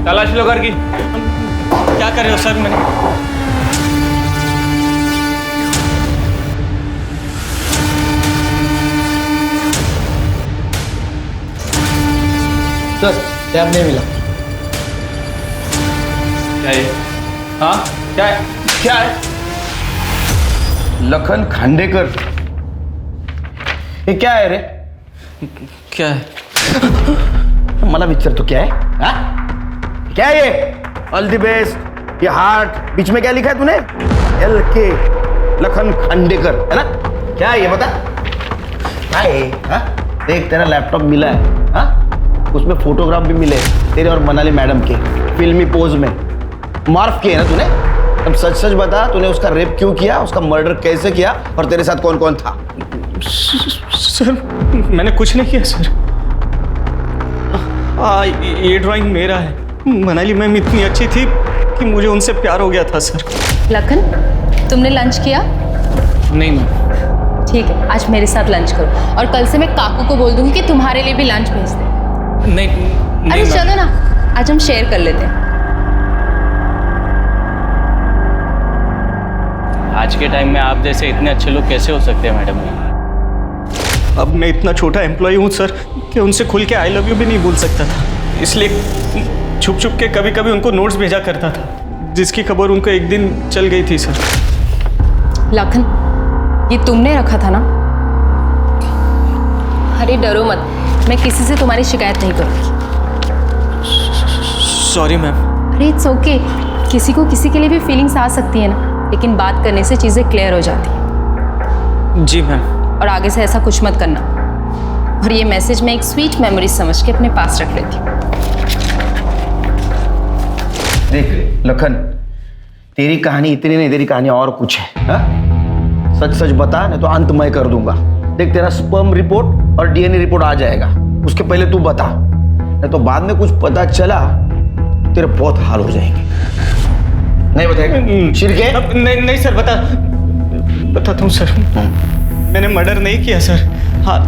तलाशी लो घर की। क्या कर रहे हो सर? मैंने सर टैब नहीं मिला। क्या है? हाँ क्या है? क्या है? लखन खांडेकर, ये क्या है रे? क्या है? मला विचार तो क्या है? हाँ? क्या है ये? ऑल द बेस्ट, ये हार्ट, बीच में क्या लिखा है तूने? LK, लखन खांडेकर, है ना? क्या है ये बता? क्या है? हाँ? देख तेरा लैपटॉप मिला है, हाँ? उसमें फोटोग्राफ भी मिले तेरे और मनाली मैडम के फिल्मी पोज में। मार्फ किए ना तूने? अब सच सच बता, तूने उसका रेप क्यों किया, उसका मर्डर कैसे किया, और तेरे साथ कौन कौन था? सर मैंने कुछ नहीं किया सर। ये ड्राइंग मेरा है। मनाली मैम इतनी अच्छी थी कि मुझे उनसे प्यार हो गया था सर। लखन, तुमने लंच किया? नहीं मैम। ठीक है, आज मेरे साथ लंच करो, और कल से मैं काकू को बोल दूंगी कि तुम्हारे लिए भी लंच भेज दे। नहीं अरे चलो ना, आज हम शेयर कर लेते हैं। आज के टाइम में आप जैसे इतने अच्छे लोग कैसे हो सकते हैं मैडम? अब मैं इतना छोटा एम्प्लॉय हूँ सर कि उनसे खुल के आई लव यू भी नहीं बोल सकता था, इसलिए छुप छुप के कभी कभी उनको नोट्स भेजा करता था, जिसकी खबर उनको एक दिन चल गई थी सर। लखन, ये तुमने रखा था ना? अरे डरो मत, मैं किसी से तुम्हारी शिकायत नहीं करूँगी। Sorry ma'am. अरे इट्स ओके, किसी को किसी के लिए भी फीलिंग्स आ सकती है ना, लेकिन बात करने से चीज़ें क्लियर हो जाती हैं। जी मैम। और आगे से ऐसा कुछ मत करना। और ये मैसेज मैं एक स्वीट मेमोरी समझ के अपने पास रख लेती हूँ। देख लखन, तेरी कहानी इतनी नहीं, तेरी कहानी और कुछ है। हा? सच सच बता, नहीं तो अंत मैं कर दूंगा। देख तेरा स्पर्म रिपोर्ट और DNA रिपोर्ट आ जाएगा, उसके पहले तू बता, नहीं तो बाद में कुछ पता चला तेरे बहुत हाल हो जाएंगे। नहीं बताएगा? शिरके? नहीं सर, बताता हूँ सर। मैंने मर्डर नहीं किया सर। हाँ,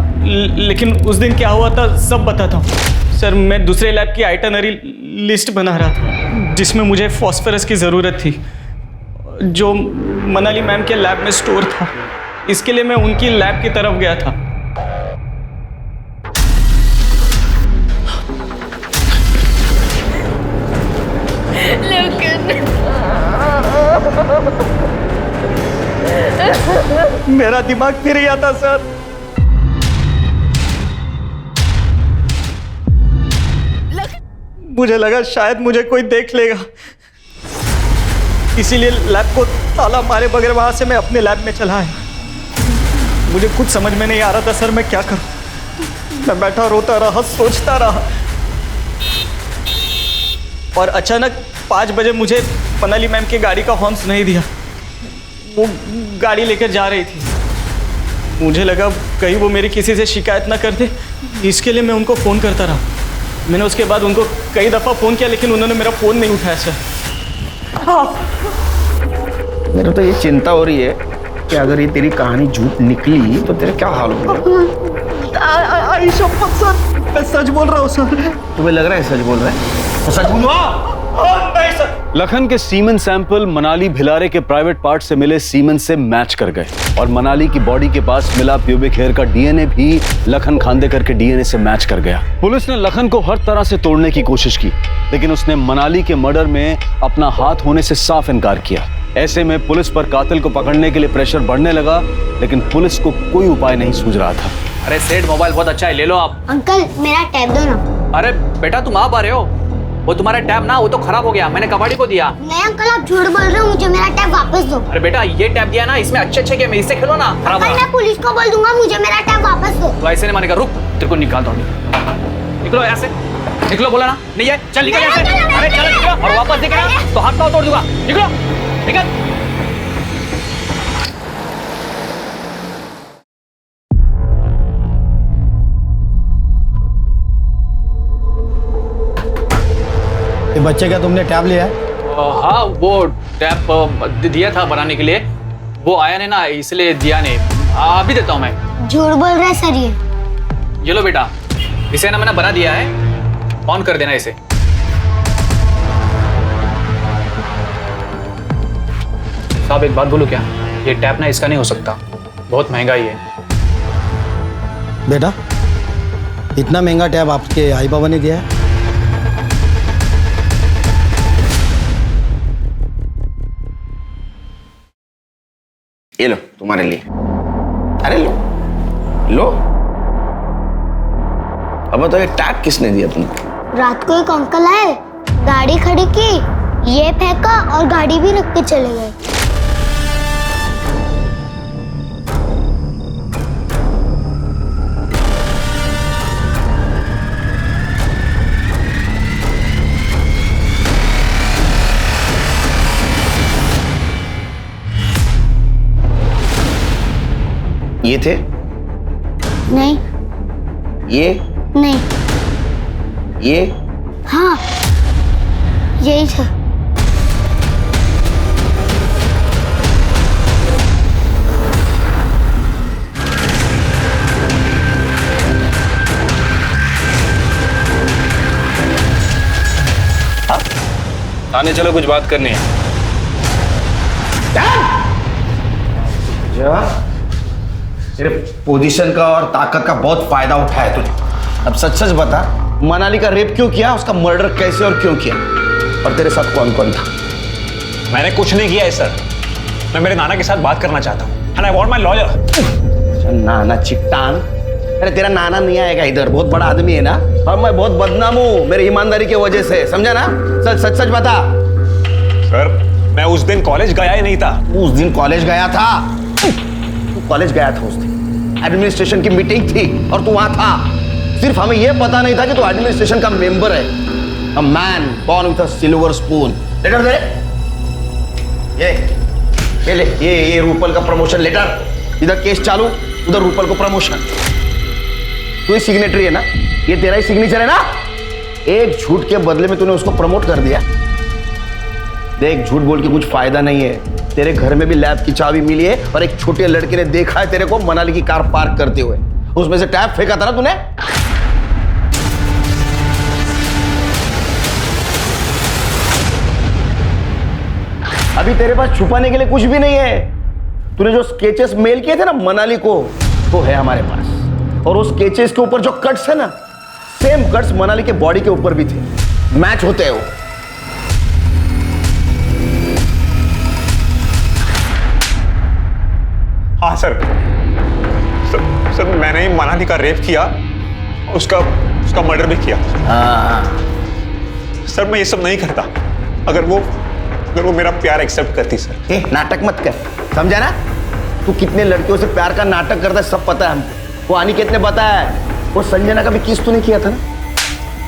लेकिन उस दिन क्या हुआ था सब बताता हूँ सर। मैं दूसरे लैब की आइटनरी लिस्ट बना रहा था, जिसमें मुझे फॉस्फोरस की ज़रूरत थी, जो मनाली मैम के लैब में स्टोर था। इसके लिए मैं उनकी लैब की तरफ गया था। मेरा दिमाग फिर गया था सर। मुझे लगा शायद मुझे कोई देख लेगा, इसीलिए लैब को ताला मारे बगैर वहां से मैं अपने लैब में चला आया। मुझे कुछ समझ में नहीं आ रहा था सर, मैं क्या करूं। मैं बैठा रोता रहा, सोचता रहा, और अचानक 5 बजे मुझे मनाली मैम की गाड़ी का हॉर्न सुनाई दिया। वो गाड़ी लेकर जा रही थी। मुझे लगा कहीं वो मेरी किसी से शिकायत ना कर दे, इसके लिए मैं उनको फ़ोन करता रहा। मैंने उसके बाद उनको कई दफ़ा फ़ोन किया, लेकिन उन्होंने मेरा फ़ोन नहीं उठाया सर। मेरे तो ये चिंता हो रही है कि अगर ये तेरी कहानी झूठ निकली तो तेरा क्या हाल होगा। सर मैं सच बोल रहा हूँ सर। तुम्हें लग रहा है सच बोल रहा है? तो सच बोलो। लखन के सीमेन सैंपल मनाली भिलारे के प्राइवेट पार्ट से मिले सीमेन से मैच कर गए, और मनाली की बॉडी के पास मिला प्यूबिक हेयर का DNA भी लखन खांडेकर के DNA से मैच कर गया। पुलिस ने लखन को हर तरह से तोड़ने की कोशिश की, लेकिन उसने मनाली के मर्डर में अपना हाथ होने से साफ इनकार किया। ऐसे में पुलिस पर कातिल को पकड़ने के लिए प्रेशर बढ़ने लगा, लेकिन पुलिस को कोई उपाय नहीं सूझ रहा था। अरे सेठ, मोबाइल बहुत अच्छा है, ले लो आप। अंकल मेरा टैब दो ना। अरे बेटा, तुम आप आ रहे हो? वो तुम्हारा टैब ना वो तो खराब हो गया, मैंने कबाड़ी को दिया। नहीं अंकल आप झूठ बोल रहे हो, मुझे मेरा टैब वापस दो। अरे बेटा ये टैब दिया ना, इसमें अच्छे गेम है, इससे खेलो ना। खराब अंकल मैं पुलिस को बोल दूंगा, मुझे मेरा टैब वापस दो। तो ऐसे नहीं मानेगा, रुक तेरे को निकाल दो। निकलो यहाँ से, निकलो, बोला ना नहीं है, चल निकल यहाँ से। अरे चलो निकलो, और वापस दिखेगा तो हाथ पाँव तोड़ दूंगा। निकलो निकल। ये बच्चे का तुमने टैब लिया है? हाँ वो टैब दिया था बनाने के लिए, वो आया नहीं ना इसलिए दिया नहीं। अभी देता हूँ मैं। झूठ बोल रहे हैं सर ये लो बेटा, इसे ना मैंने बना दिया है, ऑन कर देना इसे। साहब एक बात बोलूं क्या, ये टैप ना इसका नहीं हो सकता, बहुत महंगा ही है। बेटा इतना महंगा टैब आपके आई बाबा ने दिया है? ये लो तुम्हारे लिए। अरे लो लो। अब तो ये टैग किसने दिया तुमको? रात को एक अंकल आए, गाड़ी खड़ी की, ये फेंका और गाड़ी भी रख के चले गए। ये थे? नहीं। ये? नहीं। ये? हाँ यही था। थाने चलो, कुछ बात करनी है। तेरे पोजीशन का और ताकत का बहुत फायदा उठाया तुझे। अब सच सच बता, मनाली का रेप क्यों किया, उसका मर्डर कैसे और क्यों किया, और तेरे साथ कौन कौन था? मैंने कुछ नहीं किया है सर, मैं मेरे नाना के साथ बात करना चाहता हूँ। And I want my lawyer. नाना चिट्टान? अरे तेरा नाना नहीं आएगा इधर, बहुत बड़ा आदमी है ना, और मैं बहुत बदनाम हूँ मेरी ईमानदारी की वजह से, समझा ना? सच सच बता। सर मैं उस दिन कॉलेज गया ही नहीं था। उस दिन कॉलेज गया था? कॉलेज गया था उस दिन, एडमिनिस्ट्रेशन की मीटिंग थी और तू वहां था। सिर्फ हमें यह पता नहीं था कि तू एडमिनिस्ट्रेशन का मेंबर है। A man born with a silver spoon. Letter दे। ये ले, ये रूपल का प्रमोशन लेटर। इधर केस चालू, उधर रूपल को प्रमोशन। तू ही सिग्नेटरी है ना, ये तेरा ही सिग्नेचर है ना? एक झूठ के बदले में तूने उसको प्रमोट कर दिया। देख झूठ बोल के कुछ फायदा नहीं है, तेरे घर में भी लैब की चाबी मिली है और एक छोटे लड़के ने देखा है तेरे को मनाली की कार पार्क करते हुए, उसमें से टैब फेंका था ना तूने। अभी तेरे पास छुपाने के लिए कुछ भी नहीं है। तूने जो स्केचेस मेल किए थे ना मनाली को, वो है हमारे पास, और उस स्केचेस के ऊपर जो कट्स है ना, सेम कट्स मनाली के बॉडी के ऊपर भी थे, मैच होते हैं वो। हाँ सर, सर मैंने ही मनाली का रेप किया, उसका मर्डर भी किया। सर मैं ये सब नहीं करता। अगर वो मेरा प्यार एक्सेप्ट करती सर। नाटक मत कर, समझा ना? तू कितने लड़कियों से प्यार का नाटक करता है सब पता है हमको। वो अनिकेत ने बताया है, वो संजना का भी किस तूने किया था ना,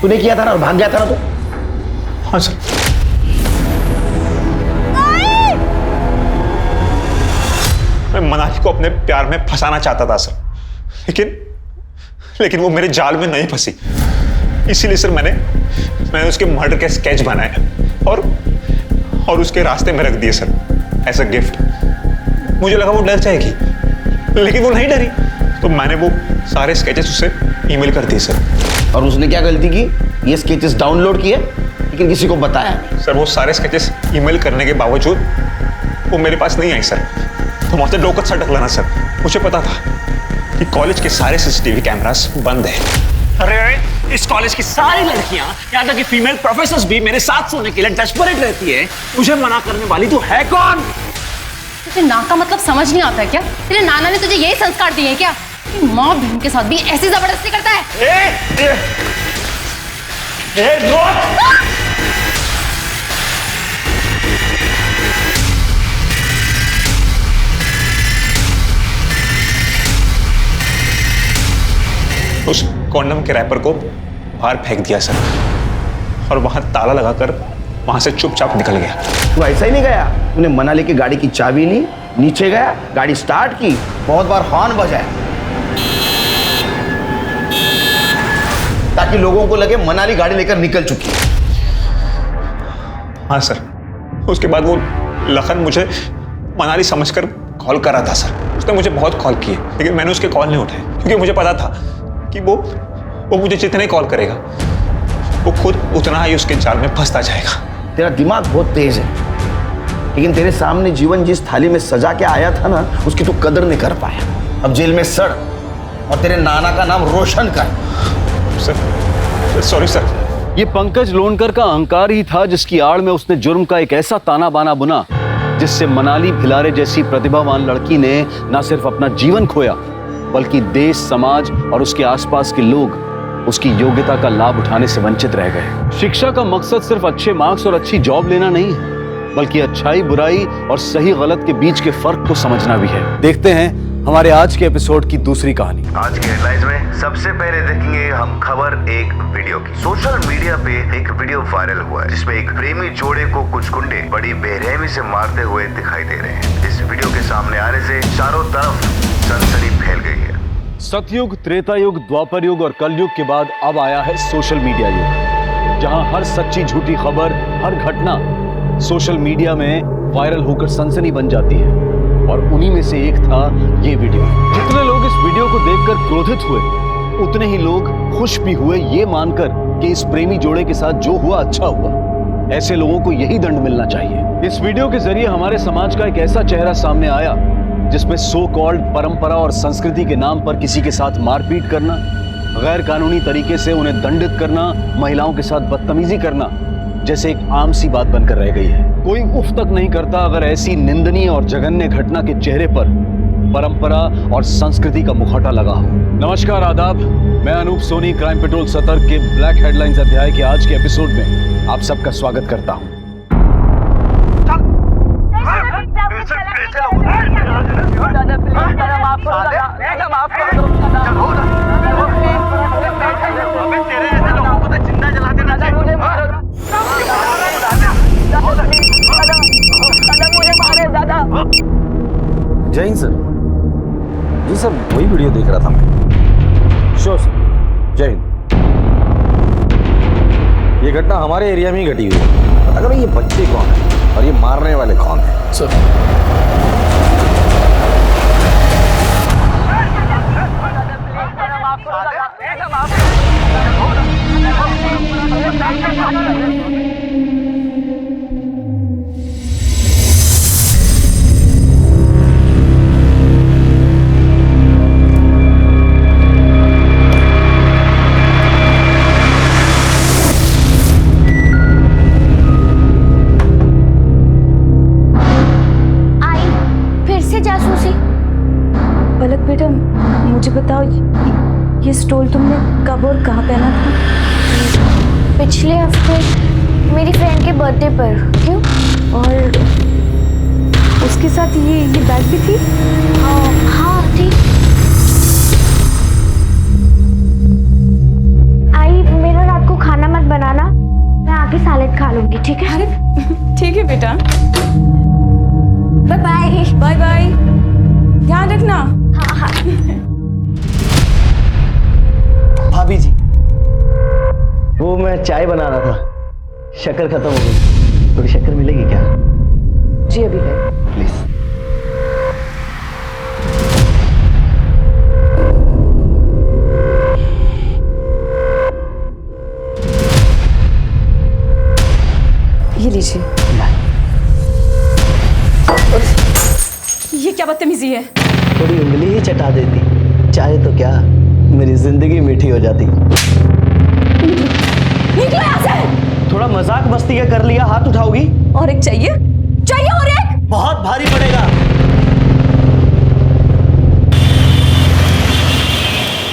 तूने किया था ना और भाग गया था ना तू। हाँ सर। मैं मनाली को अपने प्यार में फंसाना चाहता था सर, लेकिन वो मेरे जाल में नहीं फंसी। इसीलिए सर मैंने उसके मर्डर के स्केच बनाए और उसके रास्ते में रख दिए सर एज अ गिफ्ट। मुझे लगा वो डर जाएगी, लेकिन वो नहीं डरी, तो मैंने वो सारे स्केचेस उसे ईमेल कर दिए सर। और उसने क्या गलती की? ये स्केचेस डाउनलोड किए लेकिन किसी को बताया? सर वो सारे स्केचेस ईमेल करने के बावजूद वो मेरे पास नहीं आई सर। तो मुझसे डोकत सटक लेना सर। मुझे पता था कि कॉलेज के सारे सीसीटीवी कैमरास बंद है। अरे इस कॉलेज की सारी लड़कियां, यहाँ तक कि फीमेल प्रोफेसर्स भी मेरे साथ सोने के लिए डेस्परेट रहती है। मुझे मना करने वाली तो है कौन? तुझे ना का मतलब समझ नहीं आता है क्या? तेरे नाना ने तुझे यही संस्कार दिए हैं क्या कि माँ बहन के साथ भी ऐसी जबरदस्ती करता है? उस कॉन्डम के रैपर को बाहर फेंक दिया सर, और वहां ताला लगाकर वहां से चुपचाप निकल गया। तू ऐसा ही नहीं गया, तूने मनाली की गाड़ी की चाबी ली, नीचे गया, गाड़ी स्टार्ट की, बहुत बार हॉर्न बजाया ताकि लोगों को लगे मनाली गाड़ी लेकर निकल चुकी है। हाँ सर, उसके बाद वो लखन मुझे मनाली समझकर कॉल कर रहा था सर। उसने मुझे बहुत कॉल किए, लेकिन मैंने उसके कॉल नहीं उठाए क्योंकि मुझे पता था कि वो मुझे जितने कॉल करेगा वो खुद उतना ही उसके जाल में फंसता जाएगा। तेरा दिमाग बहुत तेज है, लेकिन तेरे सामने जीवन जिस थाली में सजा के आया था ना, उसकी तू कदर नहीं कर पाया। अब जेल में सड़ और तेरे नाना का नाम रोशन कर। Sir sorry sir. ये पंकज लोनकर का अहंकार ही था जिसकी आड़ में उसने जुर्म का एक ऐसा ताना बाना बुना जिससे मनाली भिलारे जैसी प्रतिभावान लड़की ने न सिर्फ अपना जीवन खोया, बल्कि देश, समाज और उसके आसपास के लोग उसकी योग्यता का लाभ उठाने से वंचित रह गए। शिक्षा का मकसद सिर्फ अच्छे मार्क्स और अच्छी जॉब लेना नहीं है, बल्कि अच्छाई, बुराई और सही गलत के बीच के फर्क को समझना भी है। देखते हैं हमारे आज के एपिसोड की दूसरी कहानी। आज के हेडलाइंस में सबसे पहले देखेंगे हम खबर एक वीडियो की। सोशल मीडिया पे एक वीडियो वायरल हुआ है जिसमें एक प्रेमी जोड़े को कुछ गुंडे बड़ी बेरहमी से मारते हुए दिखाई दे रहे हैं। इस वीडियो के सामने आने से चारों तरफ सनसनी फैल गई है। सतयुग, त्रेता युग, द्वापर युग और कलयुग के बाद अब आया है सोशल मीडिया युग, जहां हर सच्ची झूठी खबर, हर घटना सोशल मीडिया में वायरल होकर सनसनी बन जाती है। और उन्हीं में से एक था ये वीडियो। जितने लोग इस वीडियो को देखकर क्रोधित हुए, उतने ही लोग खुश भी हुए ये मानकर कि इस प्रेमी जोड़े के साथ जो हुआ अच्छा हुआ। ऐसे लोगों को यही दंड मिलना चाहिए। इस वीडियो के जरिए हमारे समाज का एक ऐसा चेहरा सामने आया जिसमें सो कॉल्ड परंपरा और संस्कृति के नाम पर किसी के साथ मारपीट करना, गैर कानूनी तरीके से उन्हें दंडित करना, महिलाओं के साथ बदतमीजी करना जैसे एक आम सी बात बनकर रह गई है। कोई उफ तक नहीं करता अगर ऐसी निंदनीय और जघन्य घटना के चेहरे पर परंपरा और संस्कृति का मुखौटा लगा हो। नमस्कार, आदाब। मैं अनूप सोनी क्राइम पेट्रोल सतर्क के ब्लैक हेडलाइंस अध्याय के आज के एपिसोड में आप सबका स्वागत करता हूं। जय हिंद सर। जी सर, वही वीडियो देख रहा था मैं। श्योर सर, जय हिंद। ये घटना हमारे एरिया में ही घटी हुई है। पता करें ये बच्चे कौन है और ये मारने वाले कौन है सर। पलक बेटा, मुझे बताओ ये स्टोल तुमने कब और कहाँ पहना था? पिछले हफ्ते मेरी फ्रेंड के बर्थडे पर। क्यों? और उसके साथ ये बैग भी थी? हाँ थी। आई, मेरा रात को खाना मत बनाना, मैं आके सैलेड खा लूंगी, ठीक है? अरे ठीक है बेटा। Bye bye. बाय बाय, ध्यान रखना। हाँ। भाभी जी, वो मैं चाय बना रहा था, शक्कर खत्म हो गई, थोड़ी शक्कर मिलेगी क्या? जी अभी है। प्लीज। ये लीजिए। ये क्या बदतमीजी है? थोड़ी उंगली ही चटा देती, चाहे तो क्या मेरी जिंदगी मीठी हो जाती। निकलो यहाँ से। थोड़ा मजाक मस्ती का कर लिया, हाथ उठाओगी? और एक चाहिए? चाहिए और एक? बहुत भारी पड़ेगा।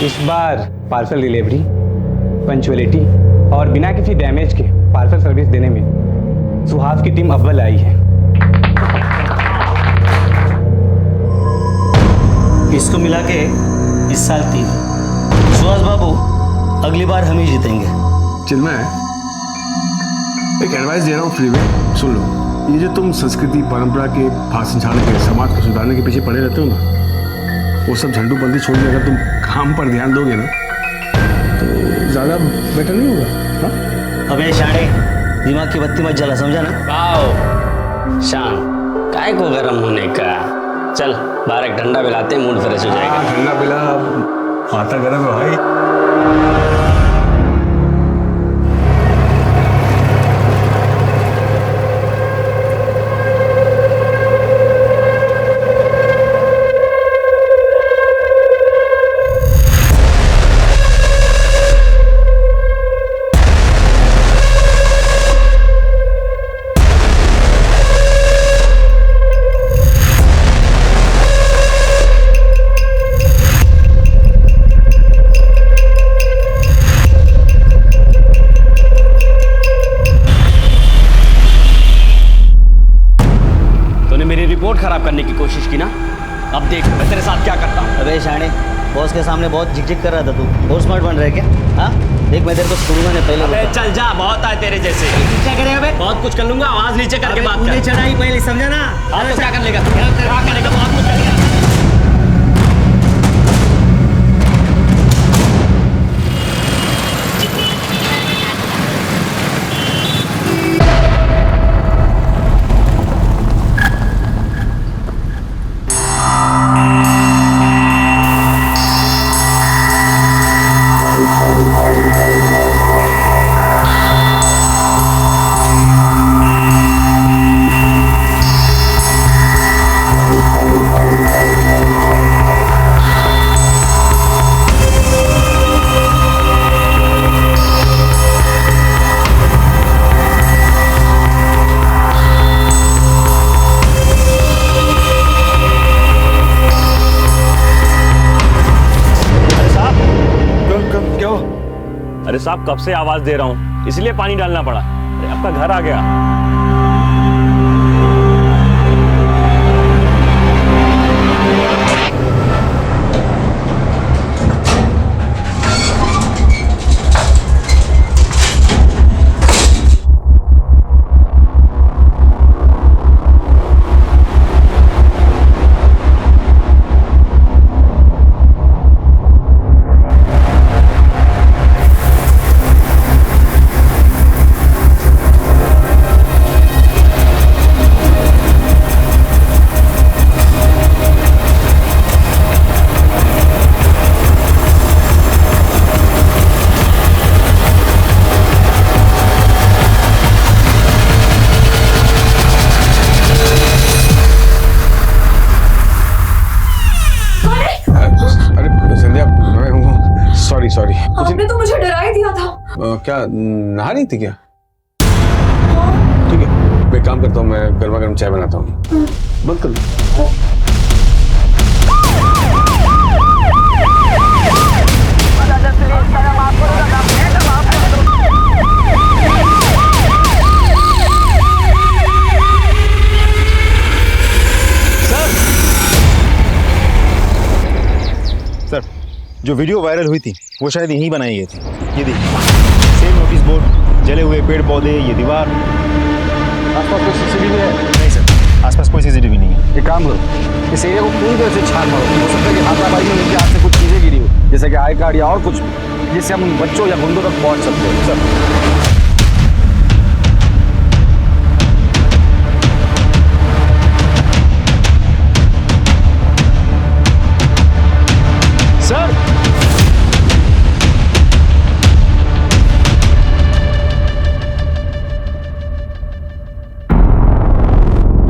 इस बार पार्सल डिलीवरी, पंचुअलिटी और बिना किसी डैमेज के पार्सल सर्विस देने में सुहास की टीम अव्वल आई है। इसको मिला के इस साल 3, सुहास बाबू, अगली बार हम ही जीतेंगे। चिन्मय, एक एडवाइस दे रहा हूँ फ्री में, सुन लो। ये जो तुम संस्कृति परंपरा के भाषण झाड़ के समाज को सुधारने के पीछे पड़े रहते हो ना, वो सब झंडू बंदी छोड़ के अगर तुम काम पर ध्यान दोगे ना तो ज्यादा बेटर नहीं होगा। हाँ? अबे शाणे, दिमाग की बत्ती मत जला, समझा ना? आओ शान, काय को गरम होने का, चल बाहर एक ठंडा पिलाते हैं, मूड फ्रेश हो जाएगा। ठंडा पिला, माथा गर्म है भाई। रिपोर्ट खराब करने की कोशिश की ना, अब देख मैं तेरे साथ क्या करता हूँ। अबे शाणे, बॉस के सामने बहुत झिकझिक कर रहा था तू, बहुत स्मार्ट बन रहा है क्या? हाँ देख, मैं तेरे को शुरू में पहले अबे चल जा, बहुत आए तेरे जैसे। क्या करेगा बे? बहुत कुछ कर लूंगा, आवाज नीचे करके बात कर। तूने चढ़ाई पहले, समझा ना? हाँ तो क्या कर लेगा? क्या करेगा? बहुत कुछ करेगा। अरे साहब, कब से आवाज दे रहा हूँ, इसलिए पानी डालना पड़ा। अरे आपका घर आ गया। सॉरी। आपने तो मुझे डरा ही दिया था। क्या नहा रही थी क्या? ठीक है, मैं काम करता हूँ, मैं गर्मा गर्म चाय बनाता हूँ। बंद कर दो। सर, जो वीडियो वायरल हुई थी वो शायद यहीं बनाई गई थी। ये देखिए, सेम नोटिस बोर्ड, जले हुए पेड़ पौधे, ये दीवार। आसपास कोई सीसीटीवी है? नहीं सर, आसपास कोई सीसीटीवी नहीं है। एक काम करो, इस एरिया को पूरी तरह से छान मारो। हो सकता है कि हाथापाई में उनके हाथ से कुछ चीजें गिरी हो, जैसे कि आई कार्ड या और कुछ, जिससे हम बच्चों या गुंडों तक पहुंच सकते हो। सर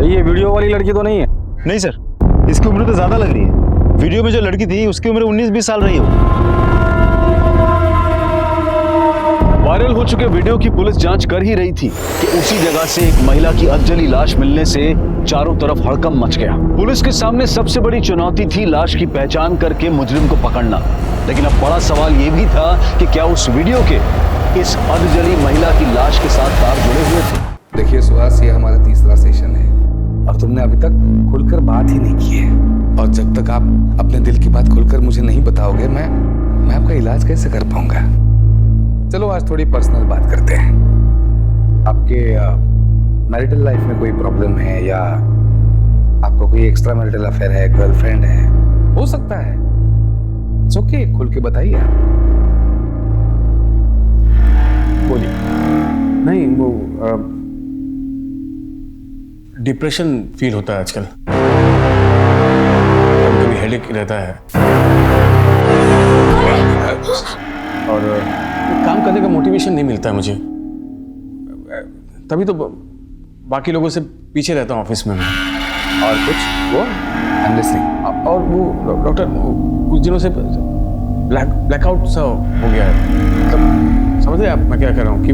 ये वीडियो वाली लड़की तो नहीं है? नहीं सर, इसकी उम्र तो ज्यादा लग रही है। वीडियो में जो लड़की थी उसकी उम्र 19-20 साल रही हो। वायरल हो चुके वीडियो की पुलिस जांच कर ही रही थी कि उसी जगह से एक महिला की अधजली लाश मिलने से चारों तरफ हड़कंप मच गया। पुलिस के सामने सबसे बड़ी चुनौती थी लाश की पहचान करके मुजरिम को पकड़ना। लेकिन अब बड़ा सवाल ये भी था कि क्या उस वीडियो के इस अधजली महिला की लाश के साथ तार जुड़े हुए थे। देखिए सुहास, ये हमारा तीसरा सेशन है और तुमने अभी तक खुलकर बात ही नहीं की है। और जब तक आप अपने दिल की बात खुलकर मुझे नहीं बताओगे, मैं मैं आपका इलाज कैसे कर पाऊंगा? चलो आज थोड़ी पर्सनल बात करते हैं। आपके मैरिटल लाइफ में कोई प्रॉब्लम है या आपको कोई एक्स्ट्रा मैरिटल अफेयर है, गर्लफ्रेंड है, हो सकता है। इट्स ओके, खुल के बताइए आप। बोलिए। नहीं, वो डिप्रेशन फील होता है आजकल, कभी हेडेक रहता है और काम करने का मोटिवेशन नहीं मिलता है मुझे। तभी तो बाकी लोगों से पीछे रहता हूँ ऑफिस में मैं। और कुछ वो आई एम लिसनिंग। और वो डॉक्टर कुछ दिनों से ब्लैकआउट सा हो गया है। मतलब समझ रहे आप मैं क्या कर रहा हूँ कि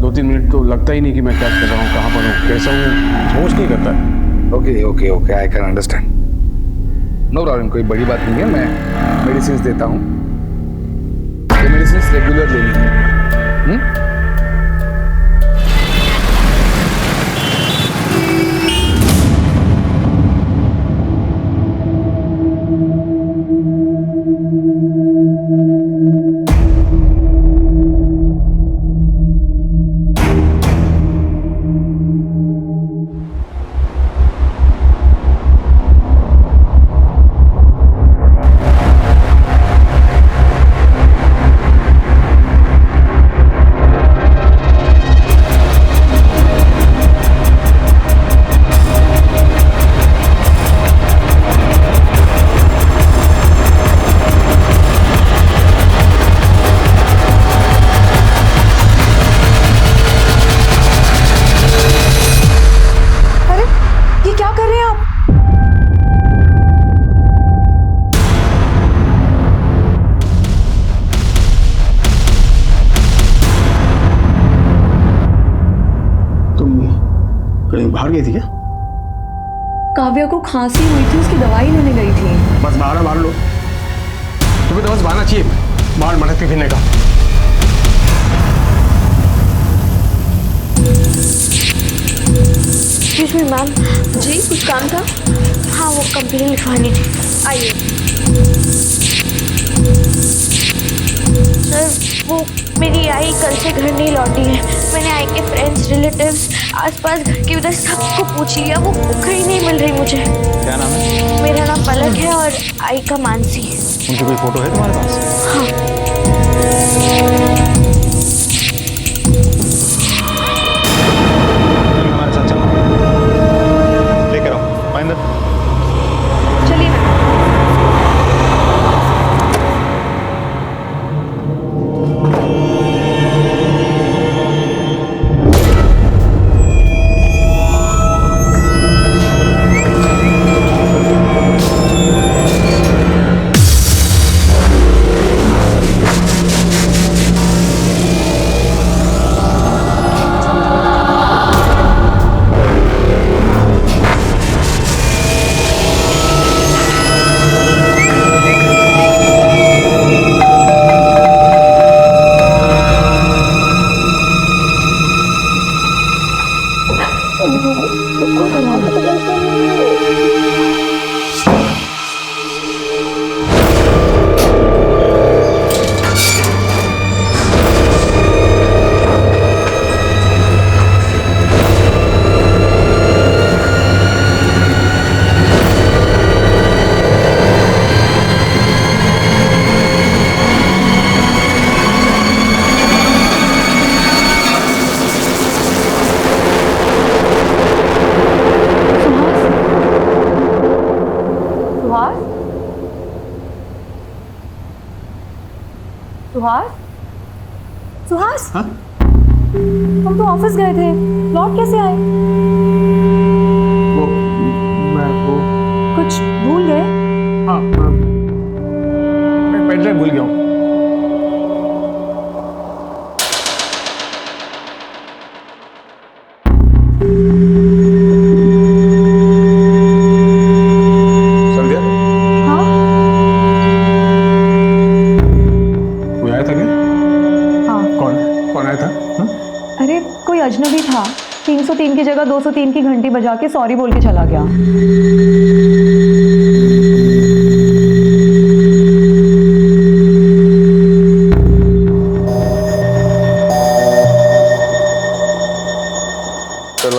2-3 मिनट तो लगता ही नहीं कि मैं क्या कर रहा हूँ, कहाँ पर हूँ, कैसा हूँ, सोच नहीं करता। Okay okay okay, I can understand. No problem, कोई बड़ी बात नहीं है। मैं मेडिसिन देता हूँ, ये मेडिसिन रेगुलर लेनी है। बाहर गई थी क्या? काव्या को खांसी हुई थी, उसकी दवाई लेने गई थी। बस बाहर लो, तुम्हें तो बस बहाना चाहिए बाहर मटकते फिरने का। Excuse me ma'am. जी कुछ काम था? हाँ वो कंप्लेन लिखवानी थी। आइए। सर वो मेरी आई कल से घर नहीं लौटी है। मैंने आई के फ्रेंड्स, रिलेटिव्स, आसपास घर के उधर सबको पूछ लिया, वो कहीं नहीं मिल रही मुझे। क्या नाम है? मेरा नाम पलक है और आई का मानसी है। उनकी कोई फोटो है तुम्हारे पास? हाँ। हमारे साथ चलो, लेकर आओ महेंद्र। चलिए ना। सुहास? सुहास? हाँ? हम तो ऑफिस गए थे, लौट कैसे आए? वो कुछ भूल गए? हाँ, मैं पेन ड्राइव भूल गया हूँ। संध्या? हाँ? कोई आया था क्या? हाँ। कौन आया था? हाँ? अरे कोई अजनबी था, 303 की जगह 203 की घंटी बजा के सॉरी बोल के चला गया।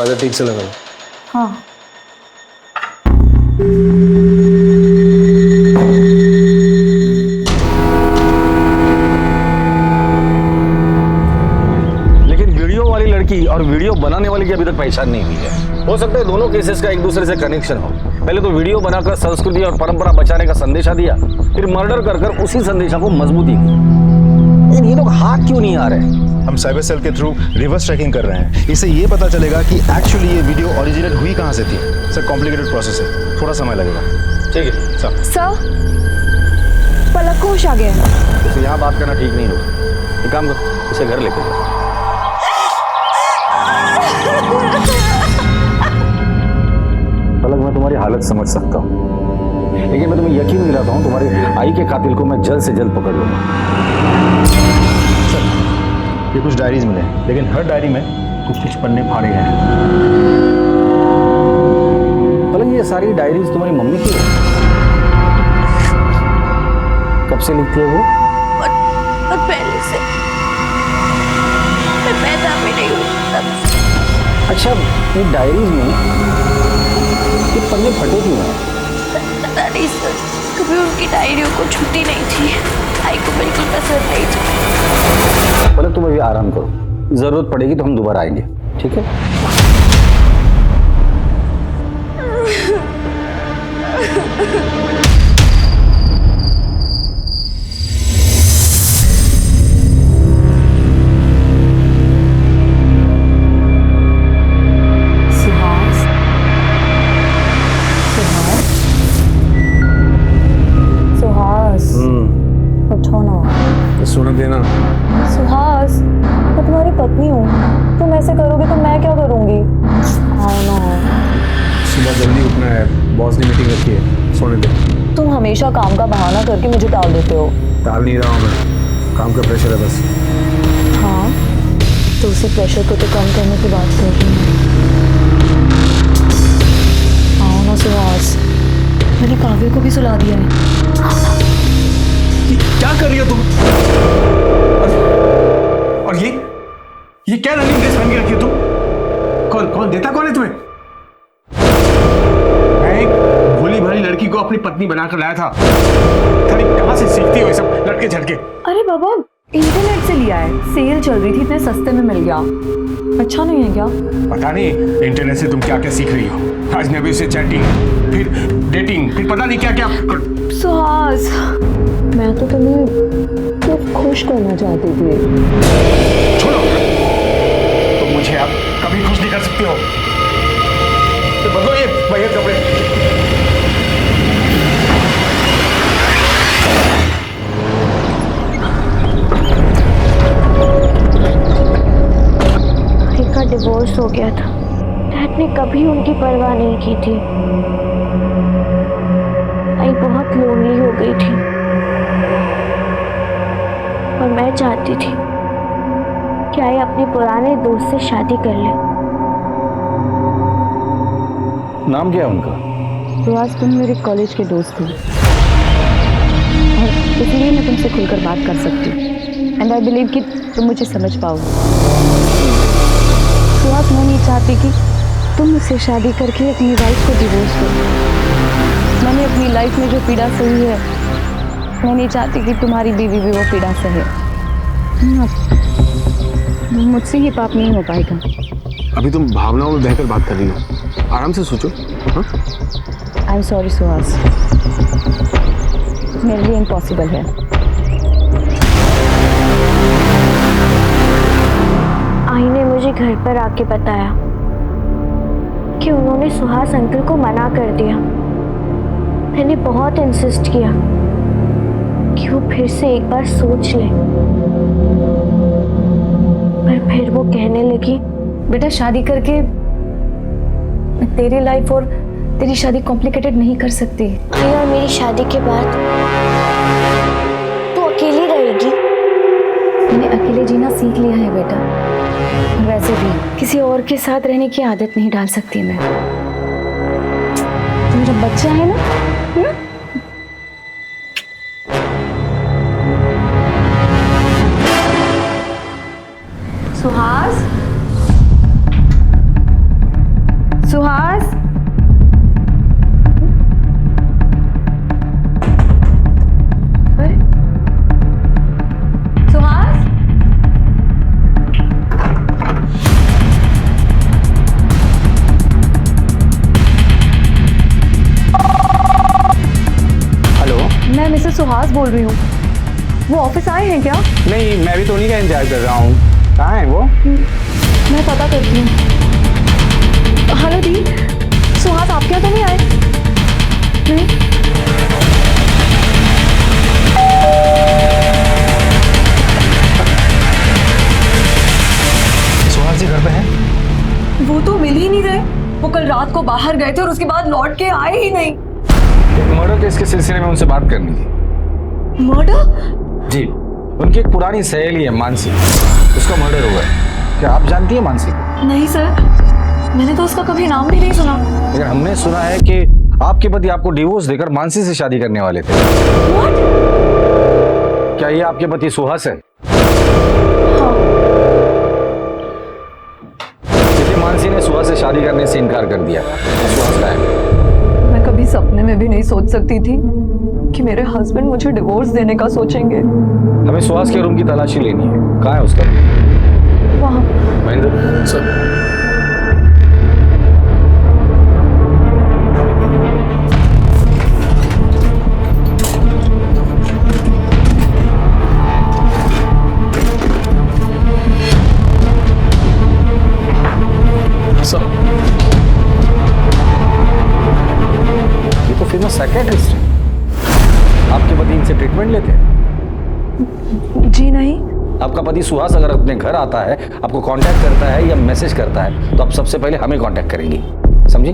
दरवाजा ठीक से लगाओ। हाँ। लेकिन वीडियो वाली लड़की और वीडियो बनाने वाली की अभी तक पहचान नहीं हुई है। हो सकता है दोनों केसेस का एक दूसरे से कनेक्शन हो। पहले तो वीडियो बनाकर संस्कृति और परंपरा बचाने का संदेशा दिया, फिर मर्डर कर उसी संदेशा को मजबूती दी। लेकिन ये लोग हाथ क्यों नहीं आ रहे? हम साइबर सेल के थ्रू रिवर्स ट्रैकिंग कर रहे हैं। इससे ये पता चलेगा कि एक्चुअली ये वीडियो ओरिजिनेट हुई कहाँ से थी। सर कॉम्प्लिकेटेड प्रोसेस है, थोड़ा समय लगेगा। ठीक है सर। सर पलक को होश आ गया है। इसे यहाँ बात करना ठीक नहीं होगा। एक काम करो, इसे घर लेकर जाओ। पलक, मैं तुम्हारी हालत समझ सकता हूँ, लेकिन मैं तुम्हें यकीन दिलाता हूँ तुम्हारी आई के कातिल को मैं जल्द से जल्द पकड़ लूंगा। ये कुछ डायरीज मिले, लेकिन हर डायरी में कुछ पन्ने फाड़े गए हैं। पलक, ये सारी डायरीज तुम्हारी मम्मी की है? कब से लिखती है वो? बहुत पहले से, मैं पैदा भी नहीं हुई तब से। अच्छा, ये डायरीज में ये पन्ने फटे क्यों हैं? पता नहीं सर, कभी उनकी डायरियों को छुट्टी नहीं थी। आई को बिल्कुल पसंद नहीं थी। पलक, तुम अभी आराम करो, जरूरत पड़ेगी तो हम दोबारा आएंगे, ठीक है? उठो ना। सुन देना। सुहास, मैं तुम्हारी पत्नी हूँ, तुम ऐसे करोगे तो मैं क्या करूँगी? आओ ना। सुबह जल्दी उठना है, बॉस ने मीटिंग रखी है, सोने दे। तुम हमेशा काम का बहाना करके मुझे टाल देते हो। टाल नहीं रहा हूँ मैं, काम का प्रेशर है बस। हाँ, तो उसी प्रेशर को तो कम करने की बात कर रही हूँ। आओ ना सुहास, मैंने काव्य को भी सुला दिया है। क्या कर रही हो तुम? और ये क्या रनिंग ड्रेस पहन के रखी हो तुम? कौन देता कौन है तुम्हें? मैं एक भोली भाली लड़की को अपनी पत्नी बनाकर लाया था। कहाँ से सीखती हो ये सब लड़के झड़के? अरे बाबा, इंटरनेट से लिया है, सेल चल रही थी, इतने सस्ते में मिल गया। अच्छा नहीं है क्या? पता नहीं इंटरनेट से तुम क्या क्या सीख रही हो। अजनबी से चैटिंग, फिर डेटिंग, फिर पता नहीं क्या क्या। सुहास, मैं तो तुम्हें सिर्फ खुश करना चाहती थी। छोड़ो, तुम मुझे अब कभी खुश नहीं कर सकते हो। तो बदलो ये बढ़िया कपड़े। आई का डिवोर्स हो गया था। डैड ने कभी उनकी परवाह नहीं की थी। आई बहुत लोनली हो गई थी और मैं चाहती थी कि आई अपने पुराने दोस्त से शादी कर ले। नाम क्या है उनका? तो आज तुम मेरे कॉलेज के दोस्त थे और इसलिए मैं तुमसे खुलकर बात कर सकती हूँ। एंड आई बिलीव कि तुम मुझे समझ पाओगे। तो आज मैं नहीं चाहती कि तुम मुझसे शादी करके अपनी वाइफ को डिवोर्स दो। मैंने अपनी लाइफ में जो पीड़ा सही है, मैं नहीं चाहती कि तुम्हारी बीवी भी वो पीड़ा सहे। मुझसे ये पाप नहीं हो पाएगा। अभी तुम भावनाओं में बहकर बात कर रही हो, आराम से सोचो। आई एम सॉरी सुहास, मेरे लिए इम्पॉसिबल है। आई ने मुझे घर पर आके बताया कि उन्होंने सुहास अंकल को मना कर दिया। मैंने बहुत इंसिस्ट किया कि वो फिर से एक बार सोच ले, पर फिर वो कहने लगी, बेटा शादी करके मैं तेरी लाइफ और तेरी शादी कॉम्प्लिकेटेड नहीं कर सकती। और मेरी शादी के बाद तू अकेली रहेगी। मैंने अकेले जीना सीख लिया है बेटा, और वैसे भी किसी और के साथ रहने की आदत नहीं डाल सकती मैं। तो मेरा बच्चा है ना। सुहास, सुहास बोल रही हूँ। वो ऑफिस आए हैं क्या? नहीं, मैं भी तो उन्हीं का इंतजार कर रहा हूँ। कहाँ है वो? मैं पता करती हूँ। हेलो दी, सुहास आपके यहाँ तो नहीं आए? नहीं। सुहास जी घर पे हैं? वो तो मिल ही नहीं रहे। वो कल रात को बाहर गए थे और उसके बाद लौट के आए ही नहीं। एक मर्डर केस के सिलसिले में उनसे बात करनी थी। मर्डर? जी, उनकी एक पुरानी सहेली है मानसी, उसका मर्डर हुआ है। क्या आप जानती हैं मानसी को? नहीं सर, मैंने तो उसका कभी नाम भी नहीं सुना। लेकिन हमने सुना है कि आपके पति आपको डिवोर्स देकर मानसी से शादी करने वाले थे। क्या ये आपके पति सुहास है? देखिए, मानसी ने सुहास से शादी करने से इनकार कर दिया। सुहास का है। मैं कभी सपने में भी नहीं सोच सकती थी कि मेरे हस्बैंड मुझे डिवोर्स देने का सोचेंगे। हमें सुहास के रूम की तलाशी लेनी है। कहाँ है उसका? वहाँ। महेंद्र सर। ये तो फेमस साइकियाट्रिस्ट है। आपके पति इनसे ट्रीटमेंट लेते हैं? जी नहीं। आपका पति सुहास अगर अपने घर आता है, आपको कांटेक्ट करता है या मैसेज करता है, तो आप सबसे पहले हमें कांटेक्ट करेंगी, समझी?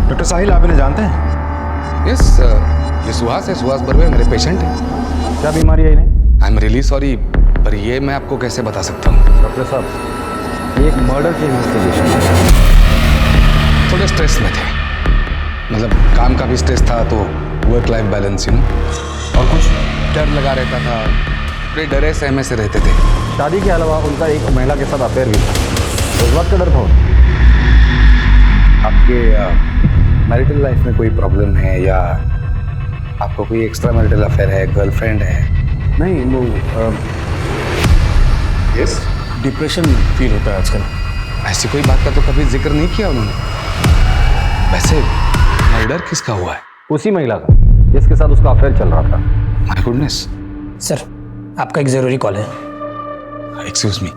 डॉक्टर साहिल, आप इन्हें जानते हैं? यस, ये सुहास है, सुहास बर्वे मेरे पेशेंट हैं। क्या बीमारी है इन्हें? आई एम रियली सॉरी, पर ये मैं आपको कैसे बता सकता हूँ? डॉक्टर साहब, ये एक मर्डर की इन्वेस्टिगेशन है। थोड़े स्ट्रेस में थे, मतलब काम का भी स्ट्रेस था, तो वर्क लाइफ बैलेंस, और कुछ डर लगा रहता था, बड़े डरे सहमे से रहते थे। शादी के अलावा उनका एक महिला के साथ अफेयर भी था। उस बात का डर था। आपके मैरिटल लाइफ में कोई प्रॉब्लम है या आपको कोई एक्स्ट्रा मैरिटल अफेयर है, गर्लफ्रेंड है? नहीं, वो यस, डिप्रेशन फील होता है आजकल। ऐसी कोई बात का तो कभी जिक्र नहीं किया उन्होंने। वैसे मर्डर किसका हुआ है? उसी महिला का जिसके साथ उसका अफेयर चल रहा था। My goodness. सर, आपका एक जरूरी कॉल है। Excuse me.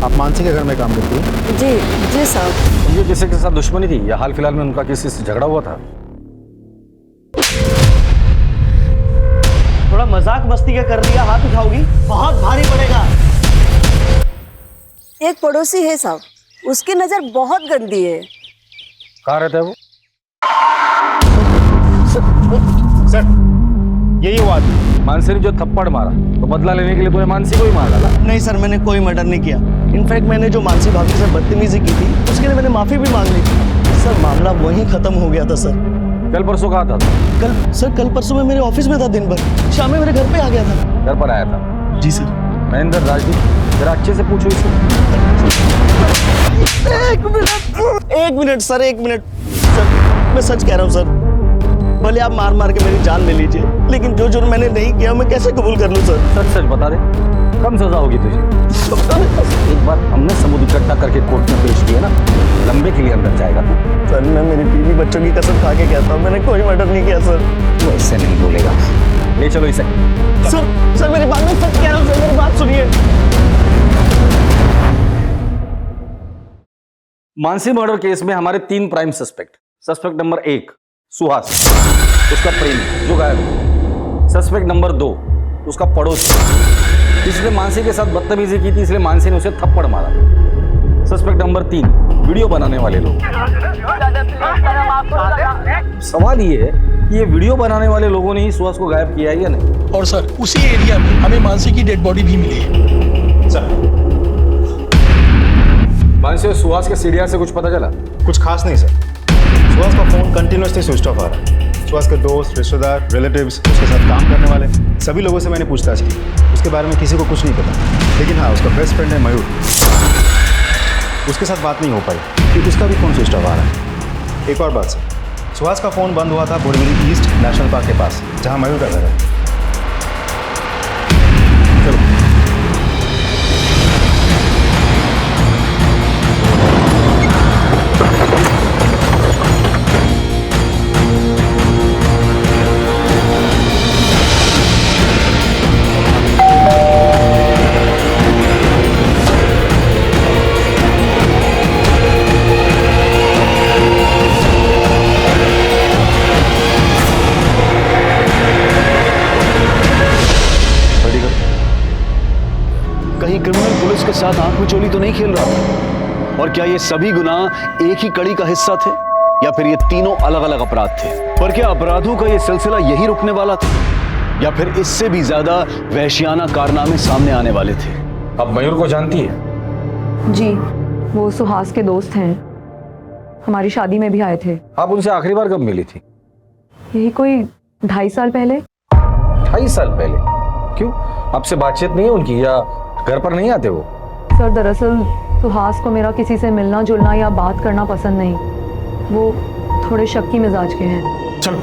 आप मानसी के घर में काम करती हैं? जी जी साहब। उनकी किसी के साथ दुश्मनी थी या हाल फिलहाल में उनका किसी से झगड़ा हुआ था? थोड़ा मजाक मस्ती का कर दिया, हाथ उठाओगी बहुत भारी पड़ेगा। एक पड़ोसी है साहब, उसकी नजर बहुत गंदी है। कहाँ रहता है वो? सर, यही हुआ आदमी मानसी ने जो थप्पड़ मारा, तो बदला लेने के लिए तूने मानसी को ही मार डाला। नहीं सर, मैंने कोई मर्डर नहीं किया। इनफैक्ट मैंने जो मानसी भाभी से बदतमीजी की थी, उसके लिए मैंने माफी भी मांग ली थी। सर, मामला वहीं खत्म हो गया था सर। कल परसों कहाँ था? कल परसों मैं मेरे ऑफिस में था दिन भर, शाम में मेरे घर पे आ गया था। घर पर आया था? जी सर। महेंद्र, राजदीप, जरा अच्छे से पूछो इसे। एक मिनट सर, एक मिनट सर, मैं सच कह रहा हूँ सर। भले आप मार मार के मेरी जान ले लीजिए, लेकिन जो जुर्म मैंने नहीं किया मैं कैसे कबूल कर लूँ सर? सच सच बता दे, कम सजा होगी तुझे। एक बार हमने सबूत इकट्ठा करके कोर्ट में पेश किया ना, लंबे के लिए अंदर जाएगा तू। सर, मैं मेरी बीवी बच्चों की कसम खा के कहता हूँ, मैंने कोई मर्डर नहीं किया सर। वो ऐसे नहीं बोलेगा। ले चलो इसे। सर मेरी बात, मैं सच कह रहा हूँ सर, मेरी बात सुनिए। मानसी मर्डर केस में हमारे 3 prime suspect. Suspect number 1 Suhas, उसका प्रेमी जो गायब है। सस्पेक्ट नंबर 2 उसका पड़ोसी, जिसने मानसी के साथ बदतमीजी की थी, इसलिए मानसी ने उसे थप्पड़ मारा। सस्पेक्ट नंबर 3 वीडियो बनाने वाले लोग। सवाल ये है कि ये वीडियो बनाने वाले लोगों ने ही सुहास को गायब किया है या नहीं? और सर, उसी एरिया में हमें मानसी की डेड बॉडी भी मिली है। सर, मानसी और सुहास के सीडीआर से कुछ पता चला? कुछ खास नहीं सर। सुहास का फोन कंटिन्यूसली स्विच ऑफ आ रहा है। सुहास के दोस्त, रिश्तेदार, रिलेटिव्स, उसके साथ काम करने वाले सभी लोगों से मैंने पूछताछ की। उसके बारे में किसी को कुछ नहीं पता। लेकिन हाँ, उसका बेस्ट फ्रेंड है मयूर, उसके साथ बात नहीं हो पाई कि उसका भी फोन स्विच ऑफ आ रहा है। एक और बात सर, सुहास का फ़ोन बंद हुआ था बोरीवली ईस्ट नेशनल पार्क के पास, जहाँ मयूर का घर है। कहीं क्रिमिनल पुलिस के साथ आंख मिचोली तो नहीं खेल रहा था? और क्या ये सभी गुनाह एक ही कड़ी का हिस्सा थे, या फिर ये तीनों अलग अलग अपराध थे? पर क्या अपराधों का ये सिलसिला यही रुकने वाला था, या फिर इससे भी ज्यादा वहशियाना कारनामे सामने आने वाले थे? अब मयूर को जानती है? जी, वो सुहास के दोस्त हैं, हमारी शादी में भी आए थे। आप उनसे आखिरी बार कब मिली थी? यही कोई 2.5 साल पहले। 2.5 साल पहले? क्यों, आपसे बातचीत नहीं है उनकी, या घर पर नहीं आते वो? सर दरअसल सुहास को मेरा किसी से मिलना जुलना या बात करना पसंद नहीं, वो थोड़े शक्की मिजाज के हैं। चलो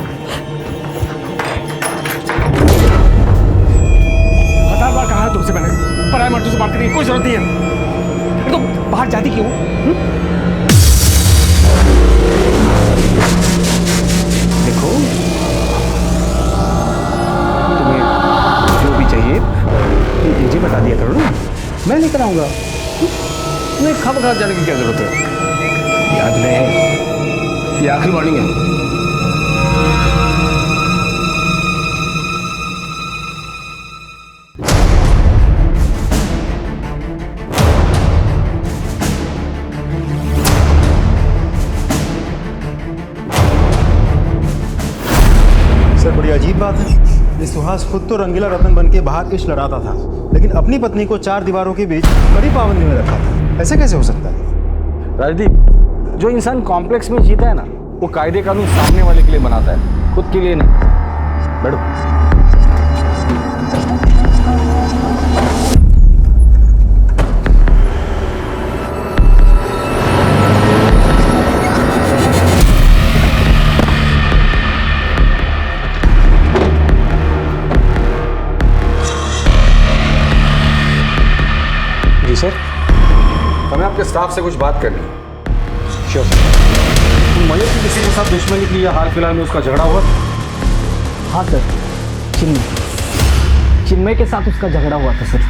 हजार बार कहा है तुमसे मैंने, पराये मर्दों से बात करने की कोई जरूरत नहीं है। तो बाहर जाती क्यों? देखो, तुम्हें जो भी चाहिए मुझे बता दिया करो ना, मैं लेकर आऊंगा। तुम्हें खबर खा जाने की क्या जरूरत है? याद रहे, ये आखिरी वार्निंग है। सर बड़ी अजीब बात है, ये सुहास खुद तो रंगीला रतन बन के बाहर इश्क लड़ाता था, लेकिन अपनी पत्नी को 4 दीवारों के बीच बड़ी पाबंदी में रखा था। ऐसे कैसे हो सकता है? राजदीप, जो इंसान कॉम्प्लेक्स में जीता है ना, वो कायदे कानून सामने वाले के लिए बनाता है, खुद के लिए नहीं। बैठो। जी सर, हमें आपके स्टाफ से कुछ बात करनी है। Sure sir. मयूर की किसी के साथ दुश्मनी की या हाल फिलहाल में उसका झगड़ा हुआ? हाँ सर, चिन्मय के साथ उसका झगड़ा हुआ था सर।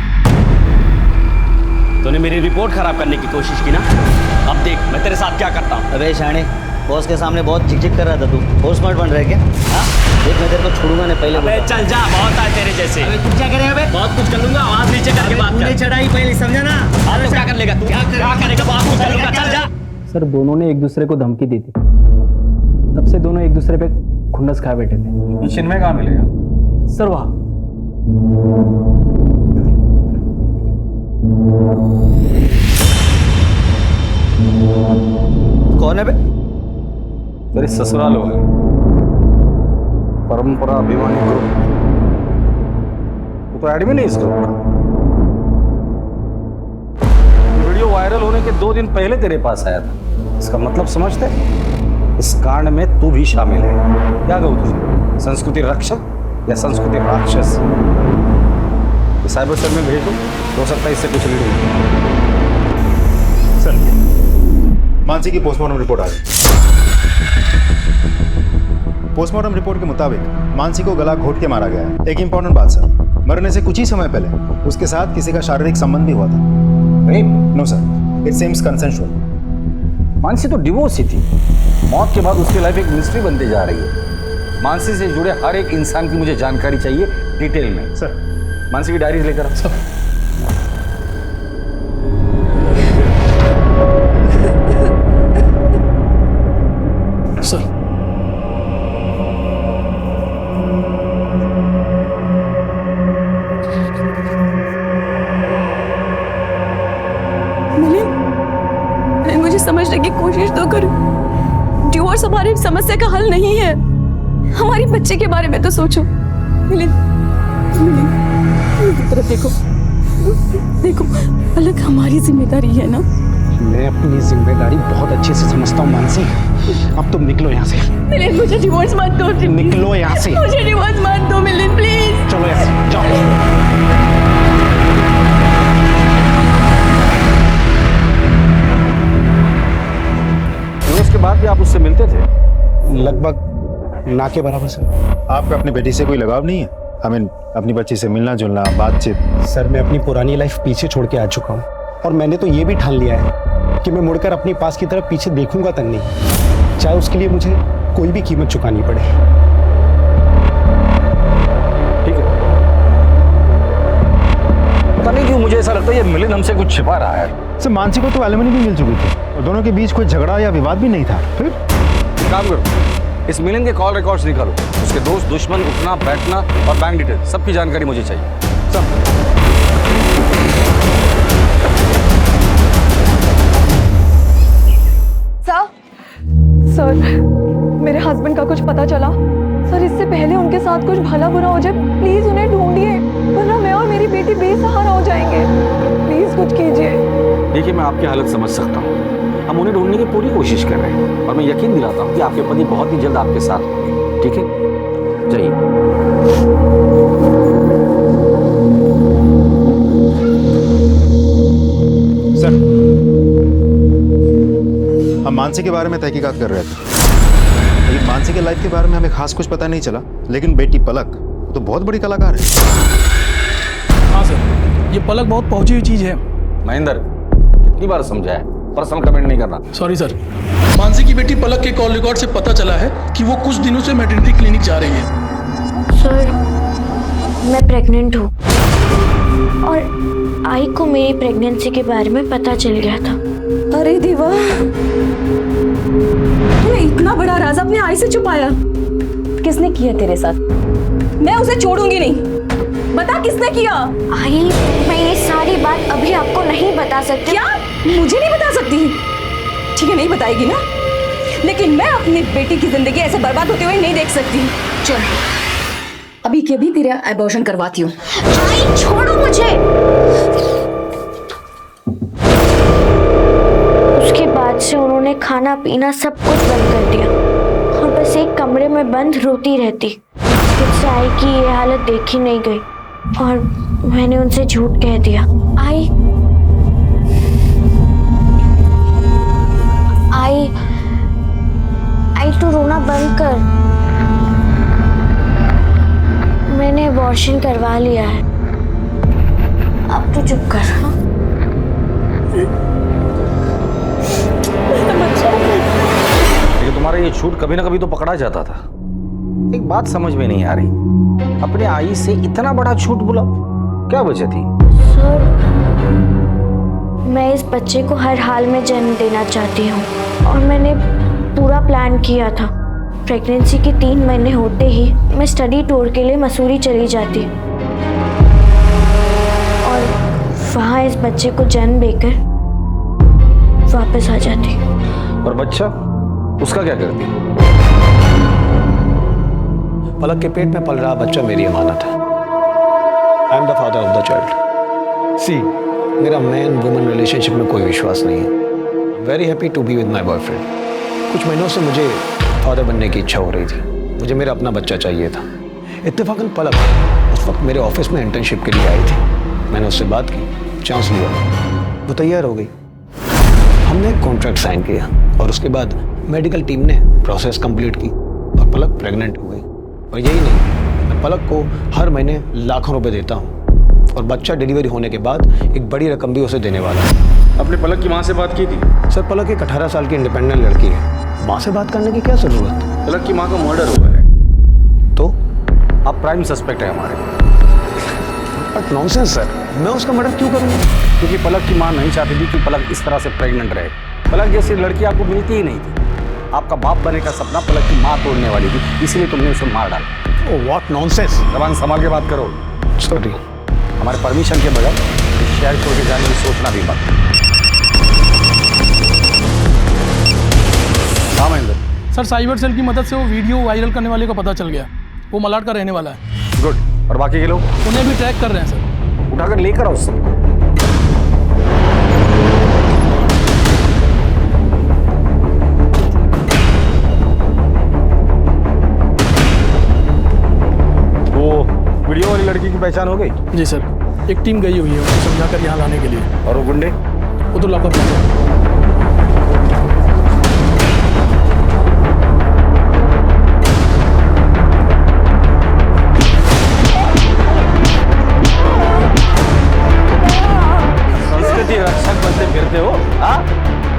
तूने मेरी रिपोर्ट खराब करने की कोशिश की ना, अब देख मैं तेरे साथ क्या करता हूँ। अबे शाणे, बॉस के सामने बहुत झिकझिक कर रहा था तू, बहुत स्मार्ट बन रहा है क्या? हाँ, देख मैं तेरे को छोड़ूंगा नहीं, पहले अबे चल जा, बहुत है तेरे जैसे। अबे कुछ क्या करेगा बे? बहुत कुछ कर लूंगा, आवाज नीचे करके बात कर। चढ़ाई पहले, समझा ना? हाँ तो क्या कर लेगा तू? क्या करेगा? बहुत कुछ कर लूंगा, चल जा। सर दोनों ने एक दूसरे को धमकी दी थी, तब से दोनों एक दूसरे पे खुन्नस खाए बैठे थे। चिन्मय कहाँ मिलेगा? सर वहाँ कौन है बे? तेरे ससुराल वाले, परंपरा अभिमानी ग्रुप। वो तो एडमिन है इस ग्रुप का। वीडियो वायरल होने के 2 दिन पहले तेरे पास आया था, इसका मतलब समझते? इस कांड में तू भी शामिल है। क्या कहूँ तुझे, संस्कृति रक्षक या संस्कृति राक्षस? साइबर सेल में भेज दो, हो सकता है इससे कुछ लीड हो। सर मानसी की पोस्टमार्टम रिपोर्ट आ गई। पोस्टमार्टम रिपोर्ट के मुताबिक मानसी को गला घोट के मारा गया है। एक इंपॉर्टेंट बात सर, मरने से कुछ ही समय पहले उसके साथ किसी का शारीरिक संबंध भी हुआ था। Rape? No sir, it seems consensual. Mansi तो डिवोर्स ही थी, मौत के बाद उसकी लाइफ एक मिस्ट्री बनती जा रही है। मानसी से जुड़े हर एक इंसान की मुझे जानकारी चाहिए डिटेल में। सर मानसी की डायरीज लेकर आओ। सर मिलिंद, मुझे समझने की कोशिश तो करो। डिवोर्स हमारी समस्या का हल नहीं है, हमारी बच्चे के बारे में तो सोचो। मिलिंद, मिलिंद, तरफ देखो, देखो, अलग हमारी जिम्मेदारी है ना। मैं अपनी जिम्मेदारी बहुत अच्छे से समझता हूँ मानसी। अब तुम निकलो यहाँ से। मिलिंद मुझे डिवोर्स मत दो। निकलो यहाँ से। मुझे डिवोर्स मत दो मिलिंद प्लीज। चलो यहाँ से जाओ। उसके बाद भी आप उससे मिलते थे? लगभग ना के बराबर सर। आपका अपनी बेटी से कोई लगाव नहीं है? अपनी बच्ची से मिलना जुलना, बातचीत? सर मैं अपनी पुरानी लाइफ पीछे छोड़ के आ चुका हूँ और मैंने तो ये भी ठान लिया है कि मैं मुड़कर अपनी पास की तरफ पीछे देखूंगा तक नहीं, चाहे उसके लिए मुझे कोई भी कीमत चुकानी पड़े। ठीक है। पता नहीं क्यों मुझे ऐसा लगता है ये मिलिंद हमसे कुछ छिपा रहा है। सर मानसी को तो एलिमनी भी मिल चुकी थी और दोनों के बीच कोई झगड़ा या विवाद भी नहीं था। फिर काम करो, इस मिलिंद के कॉल रिकॉर्ड्स निकालो, उसके दोस्त दुश्मन, उठना बैठना और बैंक डिटेल सबकी जानकारी मुझे चाहिए। सर मेरे हस्बैंड का कुछ पता चला? सर इससे पहले उनके साथ कुछ भला बुरा हो जाए, प्लीज उन्हें ढूंढिए, वरना मैं और मेरी बेटी बेसहारा हो जाएंगे। प्लीज कुछ कीजिए। देखिए मैं आपकी हालत समझ सकता हूँ, हम उन्हें ढूंढने की पूरी कोशिश कर रहे हैं और मैं यकीन दिलाता हूँ कि आपके पति बहुत ही जल्द आपके साथ होंगे। ठीक है, जाइए। सर हम मानसी के बारे में तहकीकात कर रहे थे, लेकिन मानसी के लाइफ के बारे में हमें खास कुछ पता नहीं चला। लेकिन बेटी पलक तो बहुत बड़ी कलाकार है। हाँ सर, ये पलक बहुत पहुंची हुई चीज है। महेंद्र कितनी बार समझाया, पर्सनल कमेंट नहीं करना। Sorry sir. मानसी की बेटी पलक के कॉल रिकॉर्ड से पता चला है कि वो कुछ दिनों से मैटरनिटी क्लिनिक जा रही है। सर मैं प्रेग्नेंट हूँ और आई को मेरी प्रेगनेंसी के बारे में पता चल गया था। अरे देवा, तूने इतना बड़ा राज अपने आई से छुपाया। किसने किया तेरे साथ? मैं उसे छोड़ूंगी नहीं। बता किसने किया? आई मैं ये सारी बात अभी आपको नहीं बता सकती। क्या? मुझे नहीं बता सकती? ठीक है नहीं बताएगी ना, लेकिन मैं अपनी बेटी की जिंदगी ऐसे बर्बाद होते हुए नहीं देख सकती। चल अभी के अभी तेरा एबॉर्शन करवाती हूँ। आई छोड़ो मुझे। उसके बाद से उन्होंने खाना पीना सब कुछ बंद कर दिया और बस एक कमरे में बंद रोती रहती। जिससे आई की ये हालत देखी नहीं गई और मैंने उनसे झूठ कह दिया। आई तू रोना बंद कर, मैंने अबॉर्शन करवा लिया है, अब तू चुप कर। हाँ? लेकिन तुम्हारा ये झूठ कभी ना कभी तो पकड़ा जाता था। एक बात समझ में नहीं आ रही, अपने आई से इतना बड़ा झूठ बोला, क्या वजह थी? सर मैं इस बच्चे को हर हाल में जन्म देना चाहती हूँ और मैंने पूरा प्लान किया था। प्रेगनेंसी के 3 महीने होते ही मैं स्टडी टूर के लिए मसूरी चली जाती और वहाँ इस बच्चे को जन्म देकर वापस आ जाती। और बच्चा उसका क्या करती? पलक के पेट में पल रहा बच्चा मेरी अमानत है। I am the father of the child. See मेरा मैन वुमन रिलेशनशिप में कोई विश्वास नहीं है। Very happy to be with my boyfriend. कुछ महीनों से मुझे फादर बनने की इच्छा हो रही थी, मुझे मेरा अपना बच्चा चाहिए था। इत्तेफाकन पलक उस वक्त मेरे ऑफिस में इंटर्नशिप के लिए आई थी। मैंने उससे बात की, चांस लिया, वो तैयार हो गई। हमने एक कॉन्ट्रैक्ट साइन किया और उसके बाद मेडिकल टीम ने प्रोसेस कंप्लीट की और पलक प्रेग्नेंट हो गई। और यही नहीं, मैं पलक को हर महीने लाखों रुपए देता हूँ और बच्चा डिलीवरी होने के बाद एक बड़ी रकम भी उसे देने वाला है। अपने पलक की माँ से बात की थी? सर पलक एक 18 साल की इंडिपेंडेंट लड़की है, माँ से बात करने की क्या जरूरत? पलक की माँ का मर्डर हुआ है तो आप प्राइम सस्पेक्ट है हमारे। बट नॉनसेंस सर, मैं उसका मर्डर क्यों करूँगा? क्योंकि पलक की माँ नहीं चाहती थी कि पलक इस तरह से प्रेग्नेंट रहे। पलक जैसी लड़की आपको मिलती ही नहीं थी। आपका बाप बने का सपना पलक की माँ तोड़ने वाली थी, इसीलिए तुमने उसे मार डाला। Oh what nonsense. जबान संभाल के बात करो। सॉरी। हमारे परमिशन के बगैर इस शहर छोड़ के जाने की सोचना भी मत। हाँ महेंद्र। सर साइबर सेल की मदद से वो वीडियो वायरल करने वाले का पता चल गया, वो मलाड का रहने वाला है। गुड। और बाकी के लोग? उन्हें भी ट्रैक कर रहे हैं सर। उठाकर लेकर आओ सबको। पहचान हो गई? जी सर, एक टीम गई हुई है उनको समझा कर यहाँ लाने के लिए। और वो गुंडे? वो तो लॉकअप में है। संस्कृति रक्षक बनते फिरते हो, हाँ?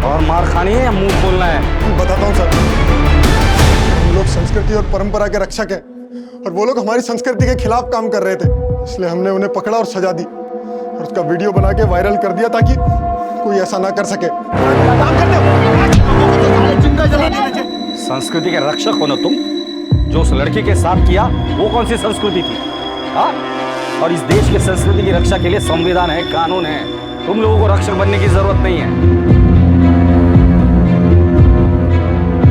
और मार खानी है या मुंह खोलना है? बताता हूँ सर, हम लोग संस्कृति और परंपरा के रक्षक हैं और वो लोग हमारी संस्कृति के खिलाफ काम कर रहे थे, इसलिए हमने उन्हें पकड़ा और सजा दी और उसका वीडियो बना के वायरल कर दिया ताकि कोई ऐसा ना कर सके। संस्कृति के रक्षक हो ना तुम? जो उस लड़की के साथ किया वो कौन सी संस्कृति थी, हाँ? और इस देश की संस्कृति की रक्षा के लिए संविधान है, कानून है। तुम लोगों को रक्षक बनने की जरूरत नहीं है।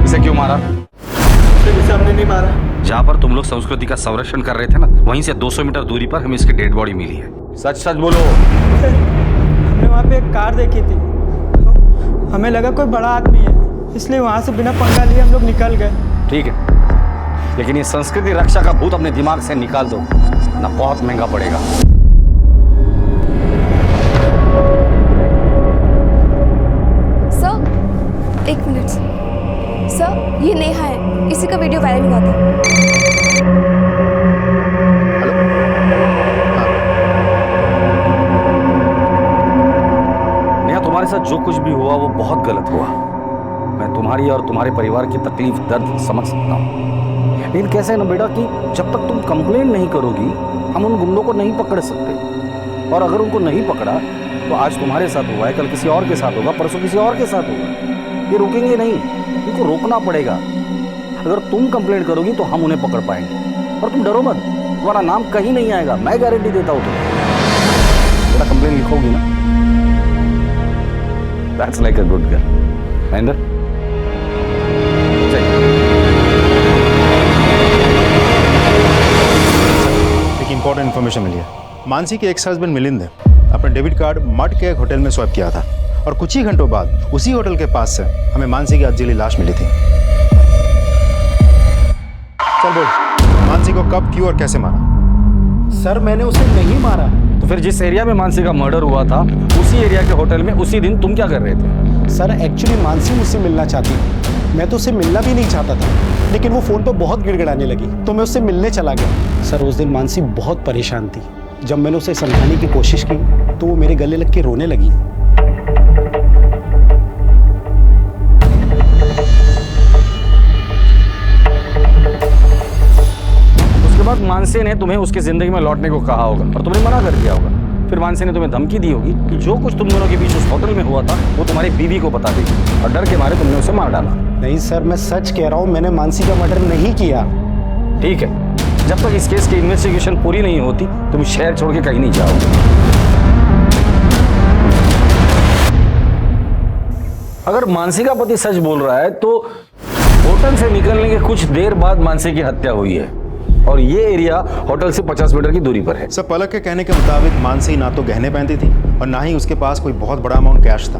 इसे क्यों मारा? इसे हमने नहीं मारा। जहाँ पर तुम लोग संस्कृति का संरक्षण कर रहे थे ना, वहीं से 200 मीटर दूरी पर हमें इसकी डेड बॉडी मिली है। सच सच बोलो। हमने वहाँ पे एक कार देखी थी, तो हमें लगा कोई बड़ा आदमी है, इसलिए वहाँ से बिना पंगा लिए हम लोग निकल गए। ठीक है, लेकिन ये संस्कृति रक्षा का भूत अपने दिमाग से निकाल दो, ना बहुत महंगा पड़ेगा। सर, एक मिनट सर, ये नेहा है, इसी का वीडियो वायरल हुआ था। नेहा, तुम्हारे साथ जो कुछ भी हुआ वो बहुत गलत हुआ। मैं तुम्हारी और तुम्हारे परिवार की तकलीफ दर्द समझ सकता हूँ, लेकिन कैसे है ना बेटा कि जब तक तुम कंप्लेंट नहीं करोगी हम उन गुंडों को नहीं पकड़ सकते। और अगर उनको नहीं पकड़ा तो आज तुम्हारे साथ हुआ है, कल किसी और के साथ होगा, परसों किसी और के साथ होगा। ये रुकेंगे नहीं, इनको रोकना पड़ेगा। अगर तुम कंप्लेंट करोगी तो हम उन्हें पकड़ पाएंगे। और तुम डरो मत, तुम्हारा नाम कहीं नहीं आएगा, मैं गारंटी देता हूँ तुम्हें। बेटा कंप्लेंट लिखोगी ना? That's like a good girl. Mahendra, एक इंपॉर्टेंट इन्फॉर्मेशन मिली है। मानसी के एक्स हस्बैंड मिलिंद ने अपना डेबिट कार्ड मड के एक होटल में स्वैप किया था और कुछ ही घंटों बाद उसी होटल के पास से हमें मानसी की अधजली लाश मिली थी। चल बोल, मानसी को कब, क्यों और कैसे मारा? सर, मैंने उसे नहीं मारा। तो फिर जिस एरिया में मानसी का मर्डर हुआ था उसी एरिया के होटल में उसी दिन तुम क्या कर रहे थे? सर, एक्चुअली मानसी मुझसे मिलना चाहती थी, मैं तो उसे मिलना भी नहीं चाहता था, लेकिन वो फ़ोन पर बहुत गिड़गिड़ाने लगी तो मैं उससे मिलने चला गया। सर, उस दिन मानसी बहुत परेशान थी। जब मैंने उसे समझाने की कोशिश की तो वो मेरे गले लग के रोने लगी। उसके बाद मानसी ने तुम्हें उसकी जिंदगी में लौटने को कहा होगा और तुमने मना कर दिया होगा। फिर मानसी ने तुम्हें धमकी दी होगी कि जो कुछ तुम दोनों के बीच उस होटल में हुआ था वो तुम्हारी बीवी को बता देगी और डर के मारे तुमने उसे मार डाला। नहीं सर, मैं सच कह रहा हूँ, मैंने मानसी का मर्डर नहीं किया। ठीक है, जब तक इस केस की इन्वेस्टिगेशन पूरी नहीं होती तुम शहर छोड़ के कहीं नहीं जाओगे। अगर मानसी का पति सच बोल रहा है तो होटल से निकलने के कुछ देर बाद मानसी की हत्या हुई है और ये एरिया होटल से 50 मीटर की दूरी पर है। सब पलक के कहने के मुताबिक मानसी ना तो गहने पहनती थी और ना ही उसके पास कोई बहुत बड़ा अमाउंट कैश था,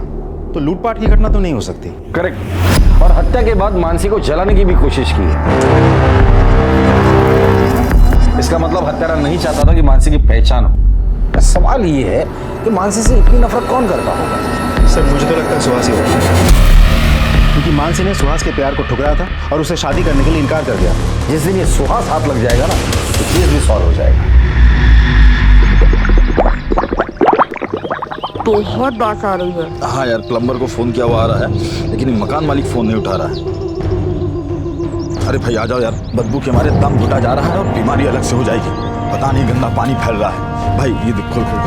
तो लूटपाट की घटना तो नहीं हो सकती। करेक्ट। और हत्या के बाद मानसी को जलाने की भी कोशिश की है। इसका मतलब हत्यारा नहीं चाहता था कि मानसी की पहचान हो। सवाल ये है कि मानसी से इतनी नफरत कौन करता होगा? सर, मुझे तो लगता है सुहास ही होगा, क्योंकि मानसी ने सुहास के प्यार को ठुकराया था और उसे शादी करने के लिए इनकार कर दिया। जिस दिन ये सुहास हाथ लग जाएगा ना तो केस भी सॉल्व हो जाएगा। बहुत बात आ रही है। हाँ यार, प्लम्बर को फोन किया हुआ आ रहा है, लेकिन मकान मालिक फोन नहीं उठा रहा है। अरे भाई आ जाओ यार, बदबू के हमारे दम घुटा जा रहा है और बीमारी अलग से हो जाएगी। पता नहीं गंदा पानी फैल रहा है। भाई ये देख, खोल खोल।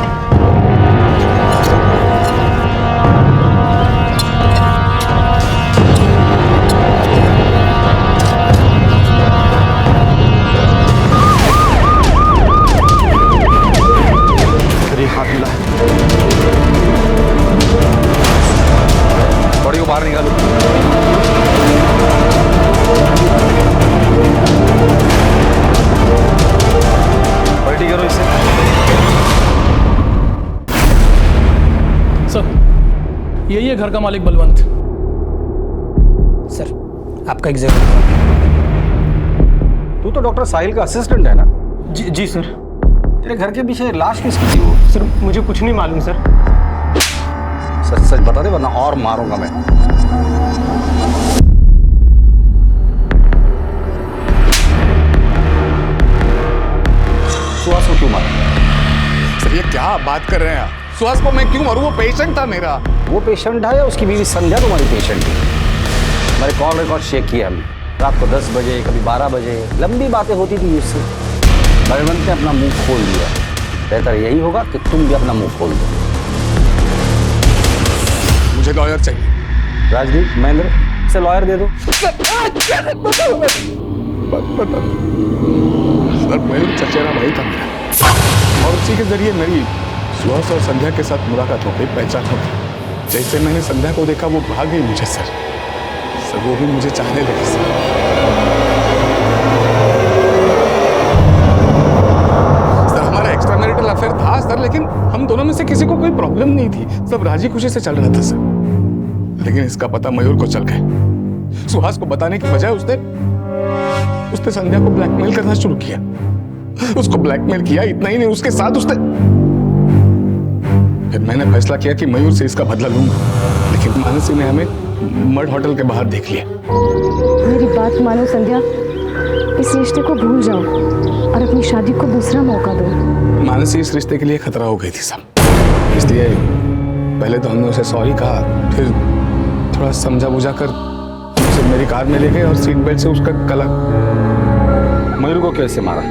हाथ मिला है, बॉडी को बाहर निकालो। पलटी करो इसे। सर, यही है घर का मालिक बलवंत। सर, आपका एग्जाम। तू तो डॉक्टर साहिल का असिस्टेंट है ना? जी सर। तेरे घर के पीछे लाश किसकी थी वो? सर मुझे कुछ नहीं मालूम सर। सच सच बता दे वरना और मारूंगा मैं। सुहास को क्यों मारा? सर ये क्या बात कर रहे हैं आप? सुहास को मैं क्यों मारूं? वो पेशेंट था मेरा। वो पेशेंट है या उसकी बीवी संध्या तुम्हारी पेशेंट थी? हमारे कॉल रिकॉर्ड चेक किया हमने। रात को 10 बजे कभी 12 बजे लंबी बातें होती थी उससे। बलवंत ने अपना मुंह खोल दिया। बेहतर यही होगा कि तुम भी अपना मुंह खोल दो। मुझे लॉयर चाहिए। राजदीप, महेंद्र से लॉयर दे दो। सर मयूर चचेरा भाई था मेरा और उसी के जरिए मेरी सुहास और संध्या के साथ मुलाकात हो गई, पहचान हो गई। जैसे मैंने संध्या को देखा वो भाग गई मुझे सर वो भी मुझे चाहने लगी सर। हमारा एक्स्ट्रा मैरिटल अफेयर था सर, लेकिन हम दोनों में से किसी को कोई प्रॉब्लम नहीं थी। सब राजी खुशी से चल रहा था सर। लेकिन इसका पता मयूर को चल गया। सुहास को बताने की बजाय उसने संध्या को ब्लैकमेल करना शुरू किया। उसको ब्लैकमेल किया, इतना ही नहीं उसके साथ उसने। फिर मैंने फैसला किया कि मयूर से इसका बदला लूंगा, लेकिन मानसी ने हमें मड होटल के बाहर देख लिया। मेरी बात मानो संध्या, इस रिश्ते को भूल जाओ और अपनी शादी को दूसरा मौका दो। मानसी इस रिश्ते के लिए खतरा हो गई थी सब, इसलिए पहले तो हमने उसे सॉरी कहा, फिर थोड़ा समझा बुझा कर उसे मेरी कार में ले गए और सीट बेल्ट से उसका गला। मयूर को कैसे मारा?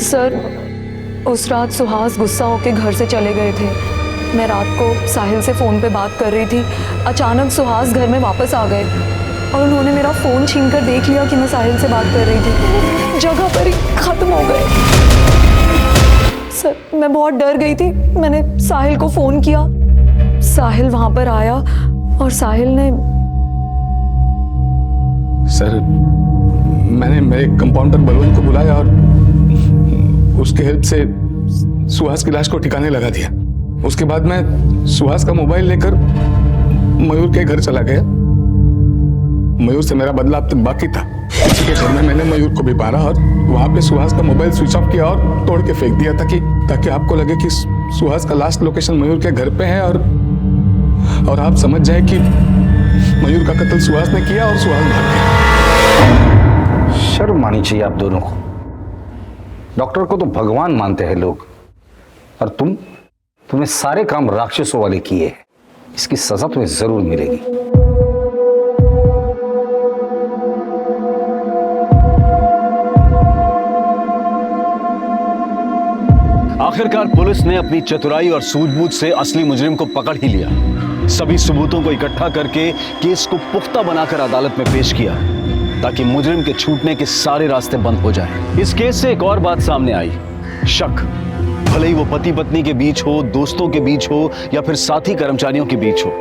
सर उस रात सुहास गुस्सा होकर घर से चले गए थे। मैं रात को साहिल से फ़ोन पे बात कर रही थी। अचानक सुहास घर में वापस आ गए और उन्होंने मेरा फ़ोन छीन कर देख लिया कि मैं साहिल से बात कर रही थी। जगह पर ही ख़त्म हो गए। सर मैं बहुत डर गई थी। मैंने साहिल को फ़ोन किया, साहिल वहाँ पर आया और साहिल ने। सर मैंने मेरे कंपाउंडर बलवंत को बुलाया और उसके हेल्प से सुहास की लाश को ठिकाने लगा दिया। उसके बाद मैं सुहास का मोबाइल लेकर मयूर के घर चला गया। मयूर से मेरा बदला अब तक बाकी था। उसी के घर में मैंने मयूर को भी मारा और वहां पे सुहास का मोबाइल स्विच ऑफ किया और तोड़ के फेंक दिया ताकि आपको लगे कि सुहास का लास्ट लोकेशन मयूर के घर पे है और आप समझ जाए कि मयूर का कत्ल सुहास ने किया और सुहास भाग गया। शर्म आनी चाहिए आप दोनों को। डॉक्टर को तो भगवान मानते हैं लोग, और तुमने सारे काम राक्षसों वाले किए। इसकी सजा तुम्हें जरूर मिलेगी। आखिरकार पुलिस ने अपनी चतुराई और सूझबूझ से असली मुजरिम को पकड़ ही लिया। सभी सबूतों को इकट्ठा करके केस को पुख्ता बनाकर अदालत में पेश किया ताकि मुजरिम के छूटने के सारे रास्ते बंद हो जाएं। इस केस से एक और बात सामने आई, शक। भले ही वो पति पत्नी के बीच हो, दोस्तों के बीच हो या फिर साथी कर्मचारियों के बीच हो,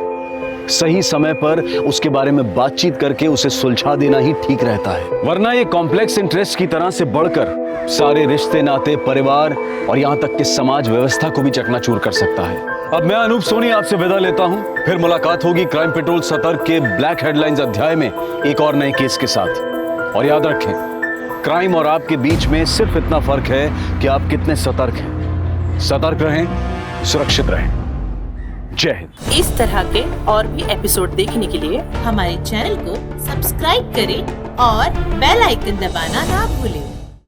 सही समय पर उसके बारे में बातचीत करके उसे सुलझा देना ही ठीक रहता है। वरना ये कॉम्प्लेक्स इंटरेस्ट की तरह से बढ़कर सारे रिश्ते नाते, परिवार और यहाँ तक कि समाज व्यवस्था को भी चकनाचूर कर सकता है। अब मैं अनूप सोनी आपसे विदा लेता हूँ। फिर मुलाकात होगी क्राइम पेट्रोल सतर्क के ब्लैक हेडलाइंस अध्याय में एक और नए केस के साथ। और याद रखें, क्राइम और आपके बीच में सिर्फ इतना फर्क है कि आप कितने सतर्क हैं। सतर्क रहें, सुरक्षित रहें। जय हिंद। इस तरह के और भी एपिसोड देखने के लिए हमारे चैनल को सब्सक्राइब करें और बेल आइकन दबाना ना भूलें।